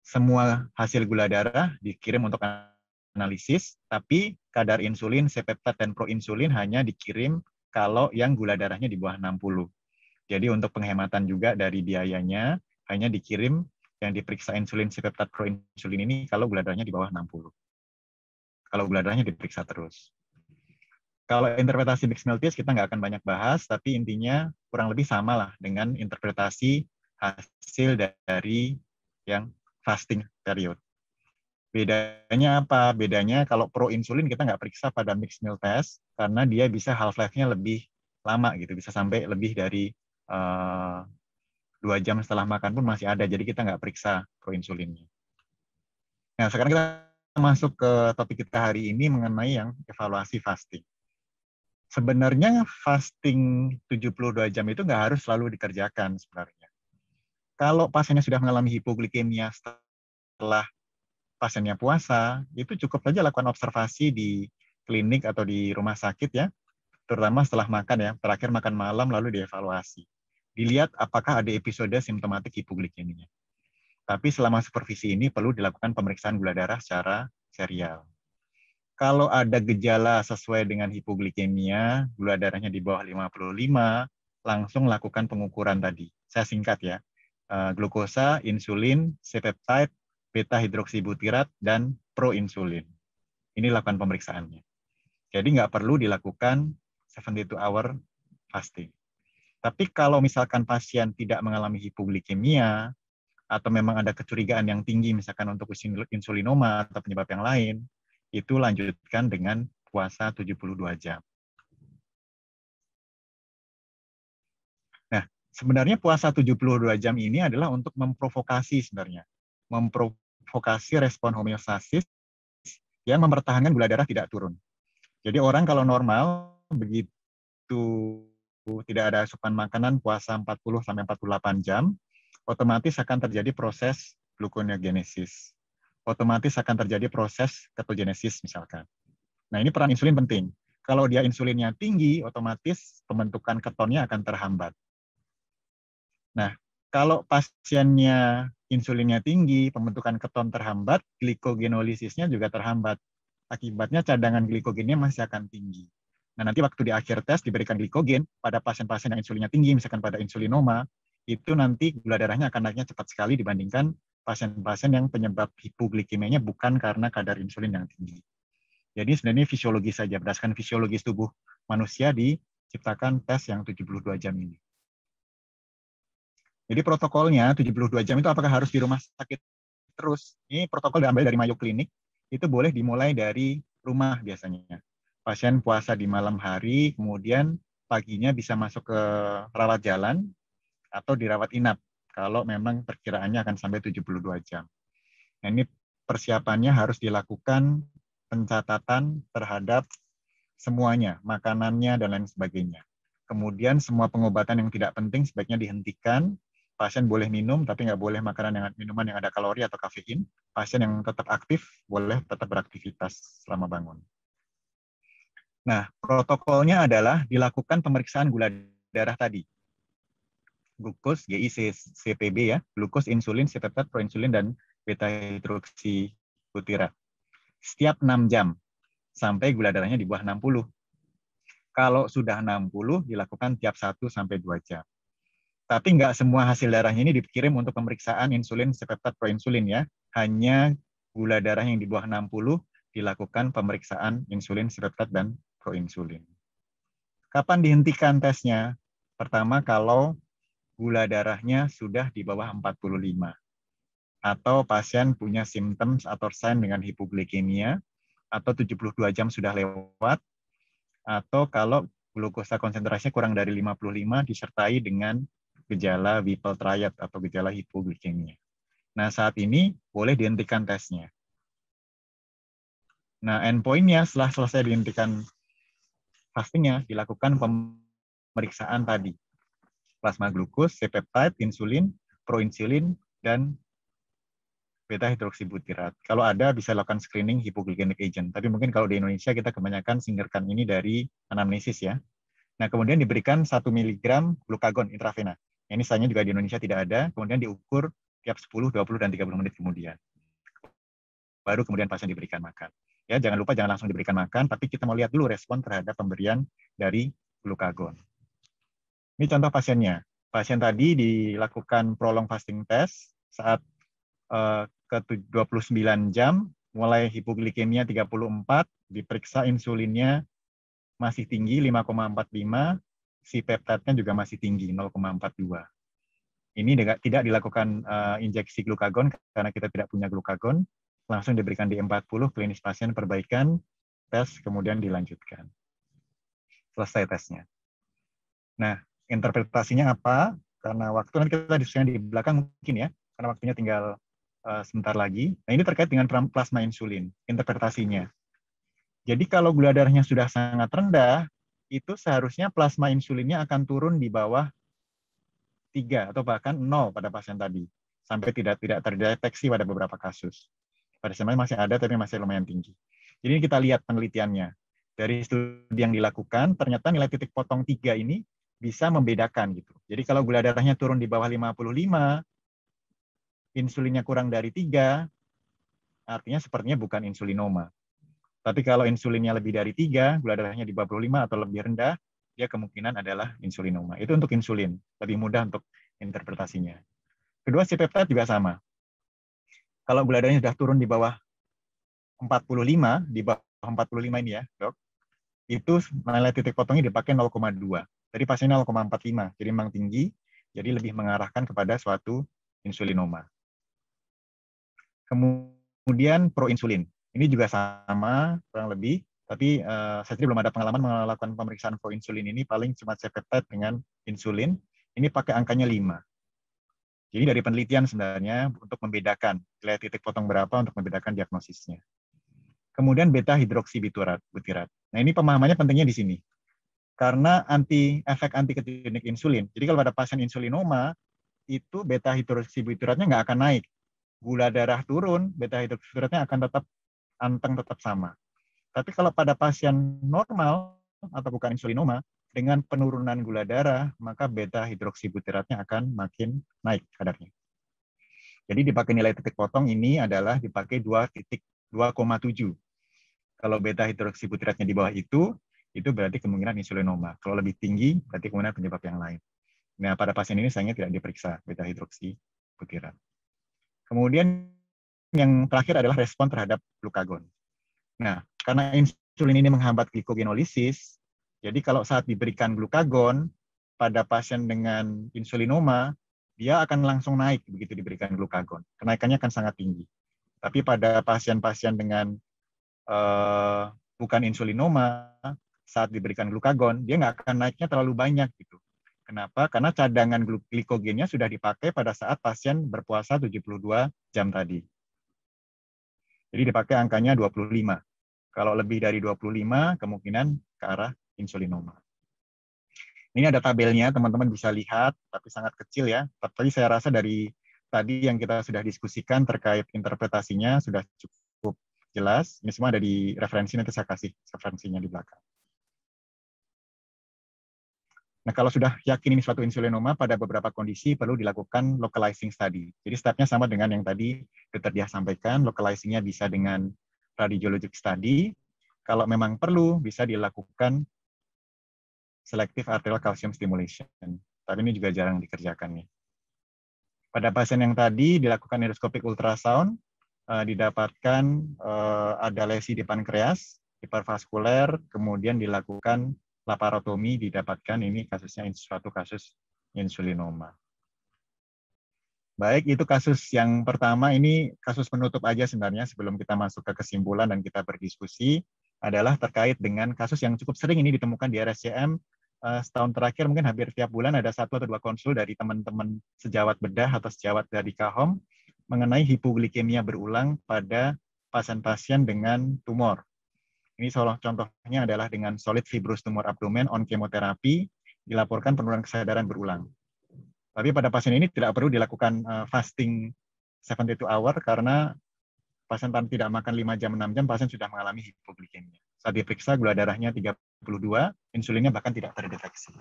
Semua hasil gula darah dikirim untuk analisis, tapi kadar insulin, C-peptide, dan proinsulin hanya dikirim kalau yang gula darahnya di bawah 60. Jadi untuk penghematan juga dari biayanya, hanya dikirim yang diperiksa insulin, C-peptide, proinsulin ini kalau gula darahnya di bawah 60. Kalau gula darahnya diperiksa terus. Kalau interpretasi mixed meal test kita nggak akan banyak bahas, tapi intinya kurang lebih sama lah dengan interpretasi hasil dari yang fasting period. Bedanya apa? Bedanya kalau proinsulin kita nggak periksa pada mixed meal test, karena dia bisa half-life-nya lebih lama gitu, bisa sampai lebih dari 2 jam setelah makan pun masih ada, jadi kita nggak periksa proinsulinnya. Nah, sekarang kita masuk ke topik kita hari ini mengenai yang evaluasi fasting. Sebenarnya fasting 72 jam itu nggak harus selalu dikerjakan sebenarnya. Kalau pasiennya sudah mengalami hipoglikemia setelah pasiennya puasa, itu cukup saja lakukan observasi di klinik atau di rumah sakit ya, terutama setelah makan ya, terakhir makan malam lalu dievaluasi. Dilihat apakah ada episode simptomatik hipoglikemia. Tapi selama supervisi ini perlu dilakukan pemeriksaan gula darah secara serial. Kalau ada gejala sesuai dengan hipoglikemia, gula darahnya di bawah 55, langsung lakukan pengukuran tadi. Saya singkat ya. Glukosa, insulin, C-peptide, beta-hidroksibutirat, dan proinsulin. Ini lakukan pemeriksaannya. Jadi nggak perlu dilakukan 72-hour fasting. Tapi kalau misalkan pasien tidak mengalami hipoglikemia, atau memang ada kecurigaan yang tinggi, misalkan untuk insulinoma atau penyebab yang lain, itu lanjutkan dengan puasa 72 jam. Nah, sebenarnya puasa 72 jam ini adalah untuk memprovokasi sebenarnya. Memprovokasi respon homeostasis yang mempertahankan gula darah tidak turun. Jadi orang kalau normal, begitu tidak ada asupan makanan puasa 40-48 jam, otomatis akan terjadi proses gluconeogenesis. Otomatis akan terjadi proses ketogenesis misalkan. Nah ini peran insulin penting. Kalau dia insulinnya tinggi, otomatis pembentukan ketonnya akan terhambat. Nah kalau pasiennya insulinnya tinggi, pembentukan keton terhambat, glikogenolisisnya juga terhambat. Akibatnya cadangan glikogennya masih akan tinggi. Nah, nanti waktu di akhir tes diberikan glikogen pada pasien-pasien yang insulinnya tinggi, misalkan pada insulinoma, itu nanti gula darahnya akan naiknya cepat sekali dibandingkan pasien-pasien yang penyebab hipoglikemianya bukan karena kadar insulin yang tinggi. Jadi sebenarnya fisiologis saja, berdasarkan fisiologis tubuh manusia diciptakan tes yang 72 jam ini. Jadi protokolnya 72 jam itu apakah harus di rumah sakit terus? Ini protokol diambil dari Mayo Clinic, itu boleh dimulai dari rumah biasanya. Pasien puasa di malam hari, kemudian paginya bisa masuk ke rawat jalan atau dirawat inap kalau memang perkiraannya akan sampai 72 jam. Nah, ini persiapannya harus dilakukan pencatatan terhadap semuanya, makanannya dan lain sebagainya. Kemudian semua pengobatan yang tidak penting sebaiknya dihentikan. Pasien boleh minum, tapi nggak boleh minuman yang ada kalori atau kafein. Pasien yang tetap aktif boleh tetap beraktivitas selama bangun. Nah, protokolnya adalah dilakukan pemeriksaan gula darah tadi. Glukos, GI, CPB ya, glukos, insulin, C-peptide, proinsulin, dan beta-hidroksibutirat. Setiap 6 jam, sampai gula darahnya di bawah 60. Kalau sudah 60, dilakukan tiap 1-2 jam. Tapi nggak semua hasil darahnya ini dikirim untuk pemeriksaan insulin, C-peptide, proinsulin ya. Hanya gula darah yang di bawah 60 dilakukan pemeriksaan insulin, C-peptide, dan proinsulin. Kapan dihentikan tesnya? Pertama, kalau gula darahnya sudah di bawah 45. Atau pasien punya simptom atau sign dengan hipoglikemia, atau 72 jam sudah lewat, atau kalau glukosa konsentrasinya kurang dari 55 disertai dengan gejala Whipple triad atau gejala hipoglikemia. Nah, saat ini boleh dihentikan tesnya. Nah, endpoint-nya setelah selesai dihentikan fastingnya, dilakukan pemeriksaan tadi. Plasma glukos, C-peptide, insulin, proinsulin, dan beta hidroksibutirat. Kalau ada, bisa lakukan screening hypoglycemic agent. Tapi mungkin kalau di Indonesia kita kebanyakan singkirkan ini dari anamnesis ya. Nah, kemudian diberikan 1 mg glukagon intravena. Ini sayangnya juga di Indonesia tidak ada. Kemudian diukur tiap 10, 20, dan 30 menit kemudian. Baru kemudian pasien diberikan makan. Ya, jangan lupa jangan langsung diberikan makan, tapi kita mau lihat dulu respon terhadap pemberian dari glukagon. Ini contoh pasiennya. Pasien tadi dilakukan prolong fasting test saat ke 29 jam, mulai hipoglikemia 34, diperiksa insulinnya masih tinggi 5,45, si peptidenya juga masih tinggi 0,42. Ini tidak dilakukan injeksi glukagon karena kita tidak punya glukagon, langsung diberikan di 40, klinis pasien perbaikan, tes, kemudian dilanjutkan. Selesai tesnya. Nah, interpretasinya apa? Karena waktu nanti kita diskusikan di belakang mungkin ya, karena waktunya tinggal sebentar lagi. Nah, ini terkait dengan plasma insulin, interpretasinya. Jadi kalau gula darahnya sudah sangat rendah, itu seharusnya plasma insulinnya akan turun di bawah 3 atau bahkan 0 pada pasien tadi, sampai tidak terdeteksi pada beberapa kasus. Pada pasien masih ada, tapi masih lumayan tinggi. Jadi kita lihat penelitiannya. Dari studi yang dilakukan, ternyata nilai titik potong 3 ini bisa membedakan gitu. Jadi kalau gula darahnya turun di bawah 55, insulinnya kurang dari 3, artinya sepertinya bukan insulinoma. Tapi kalau insulinnya lebih dari 3, gula darahnya di bawah 25 atau lebih rendah, dia kemungkinan adalah insulinoma. Itu untuk insulin, lebih mudah untuk interpretasinya. Kedua, C-peptide juga sama. Kalau gula darahnya sudah turun di bawah 45, di bawah 45 ini ya, dok, itu nilai titik potongnya dipakai 0,2. Jadi pasiennya 0,45, jadi memang tinggi, jadi lebih mengarahkan kepada suatu insulinoma. Kemudian proinsulin. Ini juga sama, kurang lebih, tapi saya sendiri belum ada pengalaman melakukan pemeriksaan proinsulin ini, paling cuma C-peptide dengan insulin, ini pakai angkanya 5. Jadi dari penelitian sebenarnya untuk membedakan nilai titik potong berapa untuk membedakan diagnosisnya. Kemudian beta hidroksibutirat. Nah, ini pemahamannya pentingnya di sini. Karena efek antiketonik insulin. Jadi kalau pada pasien insulinoma, itu beta hidroksibutiratnya nggak akan naik. Gula darah turun, beta hidroksibutiratnya akan tetap anteng, tetap sama. Tapi kalau pada pasien normal atau bukan insulinoma, dengan penurunan gula darah, maka beta hidroksibutiratnya akan makin naik kadarnya. Jadi dipakai nilai titik potong ini adalah dipakai 2,7. Kalau beta hidroksibutiratnya di bawah itu berarti kemungkinan insulinoma. Kalau lebih tinggi, berarti kemungkinan penyebab yang lain. Nah, pada pasien ini sayangnya tidak diperiksa beta hidroksibutirat. Kemudian yang terakhir adalah respon terhadap glukagon. Nah, karena insulin ini menghambat glikogenolisis, jadi kalau saat diberikan glukagon pada pasien dengan insulinoma, dia akan langsung naik begitu diberikan glukagon. Kenaikannya akan sangat tinggi. Tapi pada pasien-pasien dengan bukan insulinoma, saat diberikan glukagon, dia nggak akan naiknya terlalu banyak gitu. Kenapa? Karena cadangan glikogennya sudah dipakai pada saat pasien berpuasa 72 jam tadi. Jadi dipakai angkanya 25. Kalau lebih dari 25, kemungkinan ke arah insulinoma. Ini ada tabelnya, teman-teman bisa lihat, tapi sangat kecil ya. Tapi saya rasa dari tadi yang kita sudah diskusikan terkait interpretasinya sudah cukup jelas. Ini semua ada di referensi, nanti saya kasih referensinya di belakang. Nah, kalau sudah yakin ini suatu insulinoma, pada beberapa kondisi perlu dilakukan localizing study. Jadi stepnya sama dengan yang tadi Dr. Diah sampaikan, localizing-nya bisa dengan radiologic study. Kalau memang perlu, bisa dilakukan selective arterial calcium stimulation. tapi ini juga jarang dikerjakan nih. Pada pasien yang tadi dilakukan endoskopik ultrasound, didapatkan ada lesi di pankreas, hipervaskuler, kemudian dilakukan laparotomi, didapatkan ini kasusnya suatu kasus insulinoma. Baik, itu kasus yang pertama. Ini kasus penutup aja sebenarnya sebelum kita masuk ke kesimpulan dan kita berdiskusi, adalah terkait dengan kasus yang cukup sering ini ditemukan di RSCM. Setahun terakhir mungkin hampir tiap bulan ada 1 atau 2 konsul dari teman-teman sejawat bedah atau sejawat dari Kahom mengenai hipoglikemia berulang pada pasien-pasien dengan tumor. Ini contohnya adalah dengan solid fibrous tumor abdomen on kemoterapi, dilaporkan penurunan kesadaran berulang. Tapi pada pasien ini tidak perlu dilakukan fasting 72 hour karena pasien tidak makan 5 jam, 6 jam, pasien sudah mengalami hipoglikemia. Saat diperiksa gula darahnya 32, insulinnya bahkan tidak terdeteksi.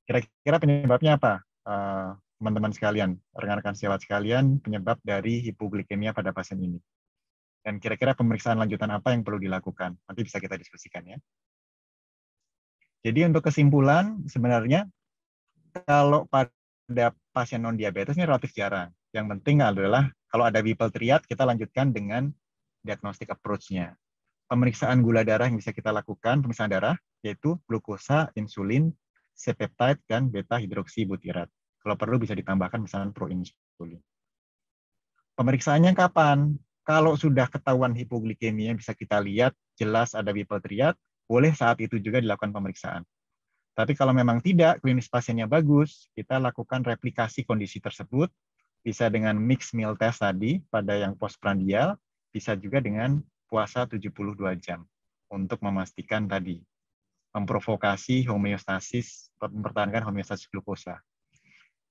Kira-kira penyebabnya apa? Teman-teman sekalian, rekan-rekan sejawat sekalian, penyebab dari hipoglikemia pada pasien ini. Dan kira-kira pemeriksaan lanjutan apa yang perlu dilakukan? Nanti bisa kita diskusikan ya. Jadi untuk kesimpulan, sebenarnya kalau pada pasien non-diabetes ini relatif jarang. Yang penting adalah kalau ada Whipple triad, kita lanjutkan dengan diagnostic approach-nya. Pemeriksaan gula darah yang bisa kita lakukan, pemeriksaan darah, yaitu glukosa, insulin, C-peptide, dan beta-hidroksibutirat. Kalau perlu bisa ditambahkan misalnya proinsulin. Pemeriksaannya kapan? Kalau sudah ketahuan hipoglikemia, bisa kita lihat jelas ada Whipple triad, boleh saat itu juga dilakukan pemeriksaan. Tapi kalau memang tidak, klinis pasiennya bagus, kita lakukan replikasi kondisi tersebut, bisa dengan mixed meal test tadi pada yang postprandial, bisa juga dengan puasa 72 jam untuk memastikan tadi, memprovokasi homeostasis, mempertahankan homeostasis glukosa.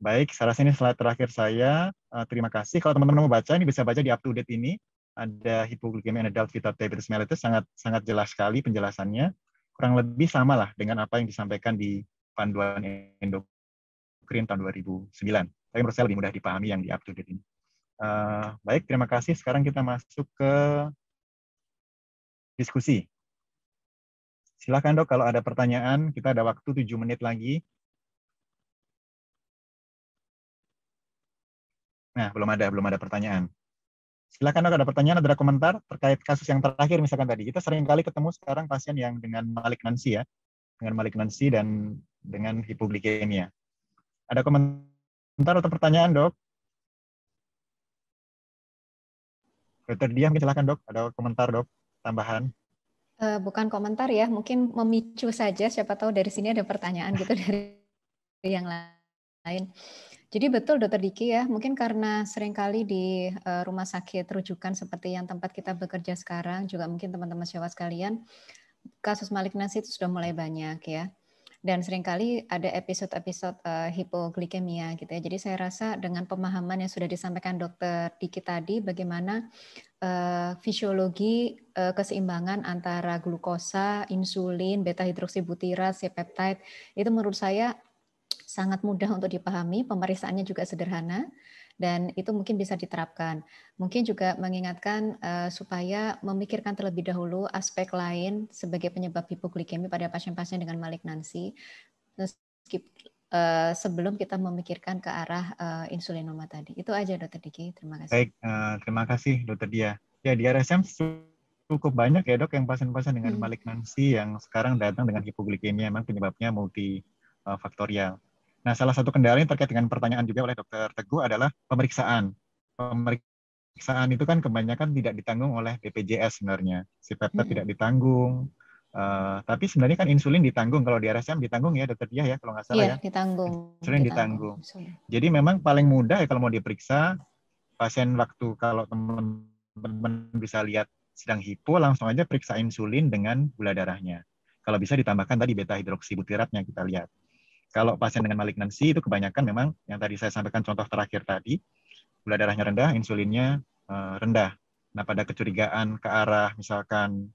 Baik, saya rasa ini slide terakhir saya. Terima kasih. Kalau teman-teman mau baca, ini bisa baca di up to date ini. Ada hipoglikemia in adult without diabetes mellitus, sangat jelas sekali penjelasannya. Kurang lebih sama lah dengan apa yang disampaikan di panduan endokrin tahun 2009. Tapi menurut saya lebih mudah dipahami yang di up to date ini. Baik, terima kasih. Sekarang kita masuk ke diskusi. Silakan dok, kalau ada pertanyaan, kita ada waktu 7 menit lagi. Nah, belum ada pertanyaan. Silakan dok, ada pertanyaan, ada komentar terkait kasus yang terakhir misalkan tadi. Kita sering kali ketemu sekarang pasien yang dengan malignansi ya, dengan malignansi dan dengan hipoglikemia. Ada komentar atau pertanyaan dok? Dokter Dia, mungkin silakan dok, ada komentar dok, tambahan. Bukan komentar ya, mungkin memicu saja, siapa tahu dari sini ada pertanyaan gitu dari yang lain. Jadi betul Dokter Diki ya, mungkin karena seringkali di rumah sakit rujukan seperti yang tempat kita bekerja sekarang, juga mungkin teman-teman sejawat sekalian, kasus malignansi itu sudah mulai banyak ya. Dan seringkali ada episode-episode hipoglikemia gitu ya. Jadi saya rasa dengan pemahaman yang sudah disampaikan Dokter Diki tadi, bagaimana fisiologi keseimbangan antara glukosa, insulin, beta-hidroksibutirat, C-peptide, itu menurut saya sangat mudah untuk dipahami, pemeriksaannya juga sederhana, dan itu mungkin bisa diterapkan. Mungkin juga mengingatkan supaya memikirkan terlebih dahulu aspek lain sebagai penyebab hipoglikemi pada pasien-pasien dengan malignansi, sebelum kita memikirkan ke arah insulinoma tadi. Itu aja Dr. Diki, terima kasih. Baik, terima kasih Dr. Dia. Ya, di RSM cukup banyak ya dok yang pasien-pasien dengan malignansi yang sekarang datang dengan hipoglikemia, memang penyebabnya multifaktorial. Nah, salah satu kendala yang terkait dengan pertanyaan juga oleh Dr. Teguh adalah pemeriksaan. Pemeriksaan itu kan kebanyakan tidak ditanggung oleh BPJS sebenarnya. C-peptide tidak ditanggung. Tapi sebenarnya kan insulin ditanggung. Kalau di RSM ditanggung ya Dr. Dia ya, kalau nggak salah ya. Ditanggung. Insulin ditanggung. Jadi memang paling mudah ya kalau mau diperiksa, pasien waktu kalau teman-teman bisa lihat sedang hipo, langsung aja periksa insulin dengan gula darahnya. Kalau bisa ditambahkan tadi beta-hidroksibutiratnya kita lihat. Kalau pasien dengan malignansi itu kebanyakan memang yang tadi saya sampaikan contoh terakhir tadi, gula darahnya rendah, insulinnya rendah. Nah, pada kecurigaan ke arah misalkan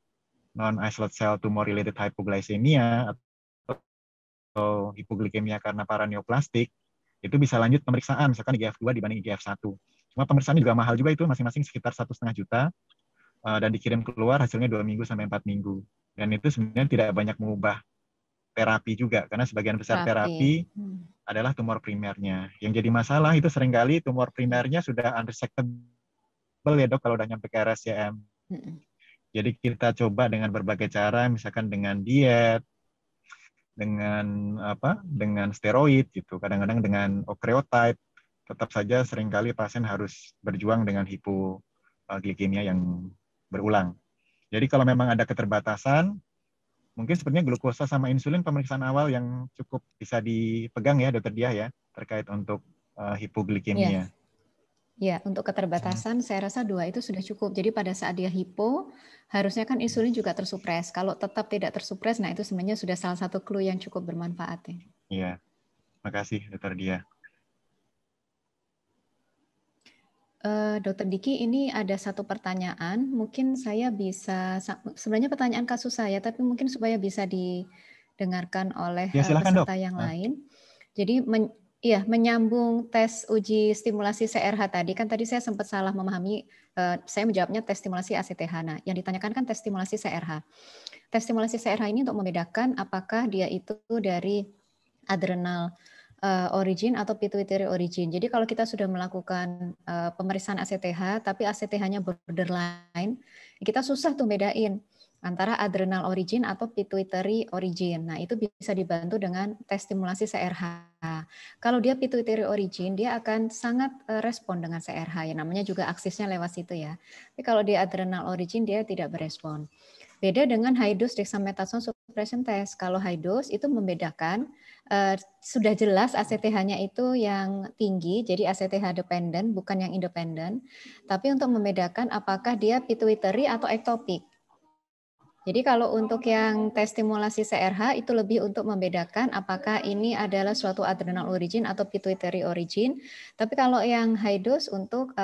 non-isolated cell tumor related hypoglycemia atau hipoglikemia karena paraneoplastik, itu bisa lanjut pemeriksaan, misalkan IGF-2 dibanding IGF-1. Cuma pemeriksaannya juga mahal juga itu, masing-masing sekitar 1,5 juta, dan dikirim keluar hasilnya 2 minggu sampai 4 minggu. Dan itu sebenarnya tidak banyak mengubah terapi juga, karena sebagian besar terapi adalah tumor primernya. Yang jadi masalah itu seringkali tumor primernya sudah unresectable ya dok, kalau udah nyampe ke RSCM. Jadi kita coba dengan berbagai cara, misalkan dengan diet, dengan dengan steroid gitu, kadang-kadang dengan octreotide, tetap saja seringkali pasien harus berjuang dengan hipoglikemia yang berulang. Jadi kalau memang ada keterbatasan, mungkin sebenarnya glukosa sama insulin pemeriksaan awal yang cukup bisa dipegang ya Dokter Diah ya, terkait untuk hipoglikemia. Ya, untuk keterbatasan saya rasa 2 itu sudah cukup. Jadi pada saat dia hipo, harusnya kan insulin juga tersupres. Kalau tetap tidak tersupres, nah itu sebenarnya sudah salah satu clue yang cukup bermanfaat ya. Iya, makasih Dokter Diah. Dokter Diki, ini ada satu pertanyaan. Mungkin saya bisa, sebenarnya pertanyaan kasus saya, tapi mungkin supaya bisa didengarkan oleh Ya, silakan, peserta Dok. yang lain. Jadi menyambung tes uji stimulasi CRH tadi, kan tadi saya sempat salah memahami, saya menjawabnya tes stimulasi ACTH. Nah, yang ditanyakan kan tes stimulasi CRH. Tes stimulasi CRH ini untuk membedakan apakah dia itu dari adrenal origin atau pituitary origin. Jadi kalau kita sudah melakukan pemeriksaan ACTH, tapi ACTH-nya borderline, kita susah tuh bedain antara adrenal origin atau pituitary origin. Nah, itu bisa dibantu dengan tes stimulasi CRH. Kalau dia pituitary origin, dia akan sangat respon dengan CRH. Ya, namanya juga aksisnya lewat situ ya. Tapi kalau dia adrenal origin, dia tidak berespon. Beda dengan high dose dexamethasone suppression test. Kalau high dose itu membedakan sudah jelas ACTH-nya itu yang tinggi, jadi ACTH dependent, bukan yang independen. Tapi untuk membedakan apakah dia pituitary atau ectopic. Jadi kalau untuk yang tes stimulasi CRH itu lebih untuk membedakan apakah ini adalah suatu adrenal origin atau pituitary origin. Tapi kalau yang high dose untuk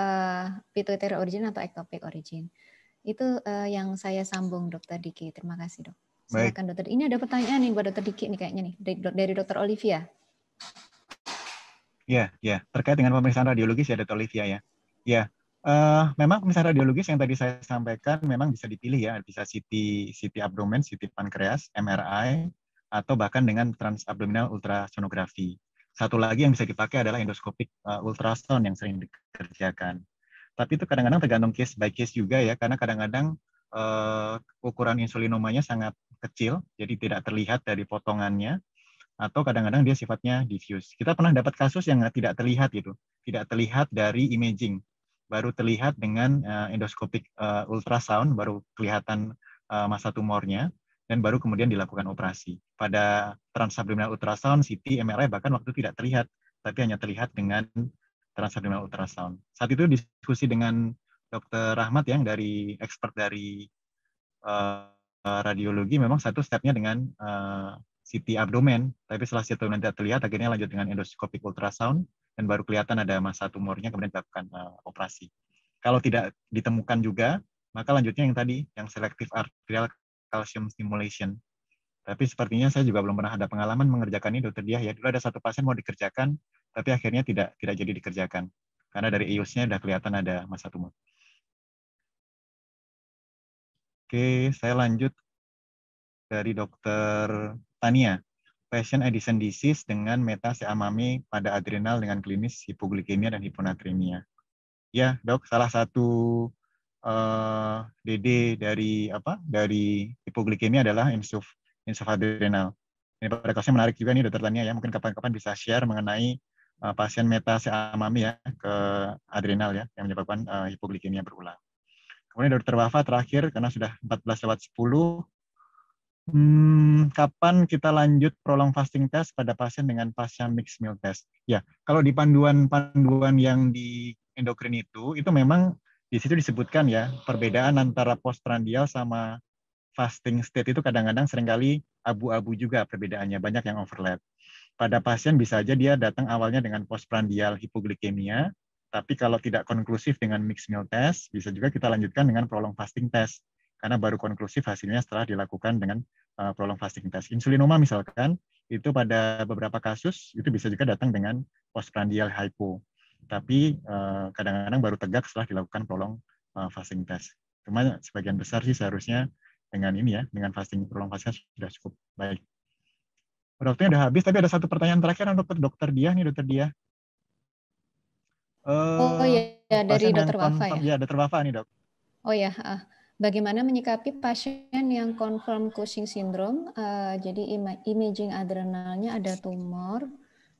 pituitary origin atau ectopic origin. Itu yang saya sambung Dokter Diki. Terima kasih dok. Silakan dokter. Ini ada pertanyaan nih buat Dokter Diki nih kayaknya nih dari Dokter Olivia. Ya, terkait dengan pemeriksaan radiologis ya Dokter Olivia ya. Ya, memang pemeriksaan radiologis yang tadi saya sampaikan memang bisa dipilih ya, bisa CT abdomen, CT pankreas, MRI, atau bahkan dengan transabdominal ultrasonografi. Satu lagi yang bisa dipakai adalah endoskopik ultrasound yang sering dikerjakan. Tapi itu kadang-kadang tergantung case by case juga ya, karena kadang-kadang ukuran insulinomanya sangat kecil, jadi tidak terlihat dari potongannya, atau kadang-kadang dia sifatnya diffuse. Kita pernah dapat kasus yang tidak terlihat gitu, tidak terlihat dari imaging, baru terlihat dengan endoskopik ultrasound, baru kelihatan massa tumornya, dan baru kemudian dilakukan operasi. Pada transabdominal ultrasound, CT, MRI bahkan waktu tidak terlihat, tapi hanya terlihat dengan transabdominal ultrasound. Saat itu diskusi dengan Dr. Rahmat yang dari expert dari radiologi, memang satu stepnya dengan CT abdomen, tapi setelah CT abdomen tidak terlihat, akhirnya lanjut dengan endoskopik ultrasound, dan baru kelihatan ada massa tumornya, kemudian dilakukan operasi. Kalau tidak ditemukan juga, maka lanjutnya yang tadi, yang selective arterial calcium stimulation. Tapi sepertinya saya juga belum pernah ada pengalaman mengerjakan ini, Dokter Diah. Ya, dulu ada satu pasien mau dikerjakan, tapi akhirnya tidak jadi dikerjakan. Karena dari EOS-nya sudah kelihatan ada massa tumor. Oke, saya lanjut dari Dokter Tania. Patient Addison disease dengan meta-CA-MAME pada adrenal dengan klinis hipoglikemia dan hiponatremia. Ya, Dok, salah satu DD dari hipoglikemia adalah insufadrenal. Ini pada kasusnya menarik juga nih Dokter Tania ya, mungkin kapan-kapan bisa share mengenai pasien meta-CA-MAME ya ke adrenal ya yang menyebabkan hipoglikemia berulang. Kemudian Dokter Wafa terakhir karena sudah 14:10. Kapan kita lanjut prolong fasting test pada pasien dengan pasca mixed meal test? Ya, kalau di panduan yang di endokrin itu memang di situ disebutkan ya perbedaan antara postprandial sama fasting state itu kadang-kadang seringkali abu-abu juga perbedaannya, banyak yang overlap. Pada pasien bisa aja dia datang awalnya dengan postprandial hipoglikemia, tapi kalau tidak konklusif dengan mixed meal test, bisa juga kita lanjutkan dengan prolong fasting test. Karena baru konklusif hasilnya setelah dilakukan dengan prolong fasting test. Insulinoma misalkan, itu pada beberapa kasus itu bisa juga datang dengan postprandial hypo. Tapi kadang-kadang baru tegak setelah dilakukan prolong fasting test. Cuma sebagian besar sih seharusnya dengan ini ya, dengan prolong fasting sudah cukup baik. Waktunya udah habis, tapi ada satu pertanyaan terakhir untuk Dokter Diah nih, Dokter Diah. Oh ya, dari Pasien yang Dokter Wafa confirm, ya. ya Dokter Wafa nih dok. Oh ya, bagaimana menyikapi pasien yang confirm Cushing syndrome? Jadi imaging adrenalnya ada tumor,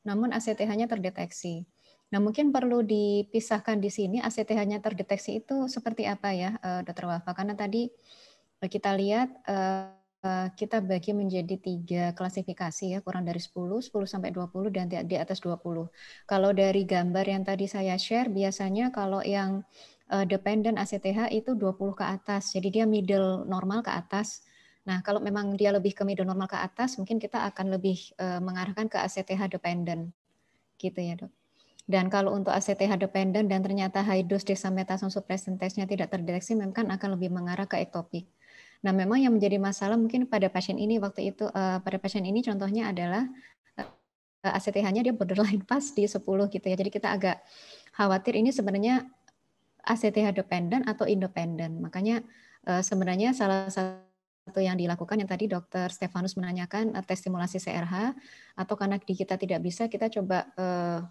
namun ACTH-nya terdeteksi. Nah, mungkin perlu dipisahkan di sini ACTH-nya terdeteksi itu seperti apa ya, Dokter Wafa? Karena tadi kita lihat kita bagi menjadi 3 klasifikasi ya, kurang dari 10 sampai 20 dan di atas 20. Kalau dari gambar yang tadi saya share, biasanya kalau yang dependent ACTH itu 20 ke atas, jadi dia middle normal ke atas. Nah, kalau memang dia lebih ke middle normal ke atas, mungkin kita akan lebih mengarahkan ke ACTH dependent, gitu ya dok. Dan kalau untuk ACTH dependent dan ternyata high dose dexamethasone suppressant test-nya tidak terdeteksi, memang akan lebih mengarah ke ektopik. Nah, memang yang menjadi masalah mungkin pada pasien ini waktu itu, pada pasien ini contohnya adalah ACTH-nya dia borderline pas di 10 gitu ya. Jadi kita agak khawatir ini sebenarnya ACTH dependent atau independent. Makanya sebenarnya salah satu yang dilakukan yang tadi Dokter Stefanus menanyakan tes stimulasi CRH, atau karena di kita tidak bisa, kita coba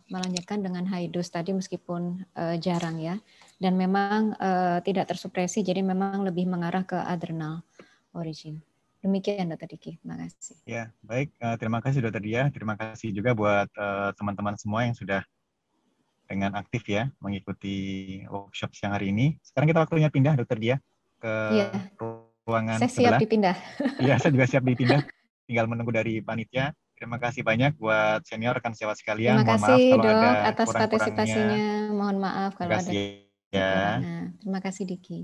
melanjutkan dengan high dose tadi meskipun jarang ya. Dan memang tidak tersupresi, jadi memang lebih mengarah ke adrenal origin. Demikian Dr. Diki, terima kasih. Ya, baik. Terima kasih Dokter Diah. Terima kasih juga buat teman-teman semua yang sudah dengan aktif ya mengikuti workshop siang hari ini. Sekarang kita waktunya pindah Dokter Diah ke ruangan saya sebelah. siap dipindah. Iya, saya juga siap dipindah. Tinggal menunggu dari panitia. Terima kasih banyak buat senior rekan sejawat sekalian. Terima Mohon kasih maaf kalau dok ada atas kurang-kurangnya. partisipasinya. Mohon maaf kalau Terima ada kasih ya. kekurangan. Terima kasih Diki.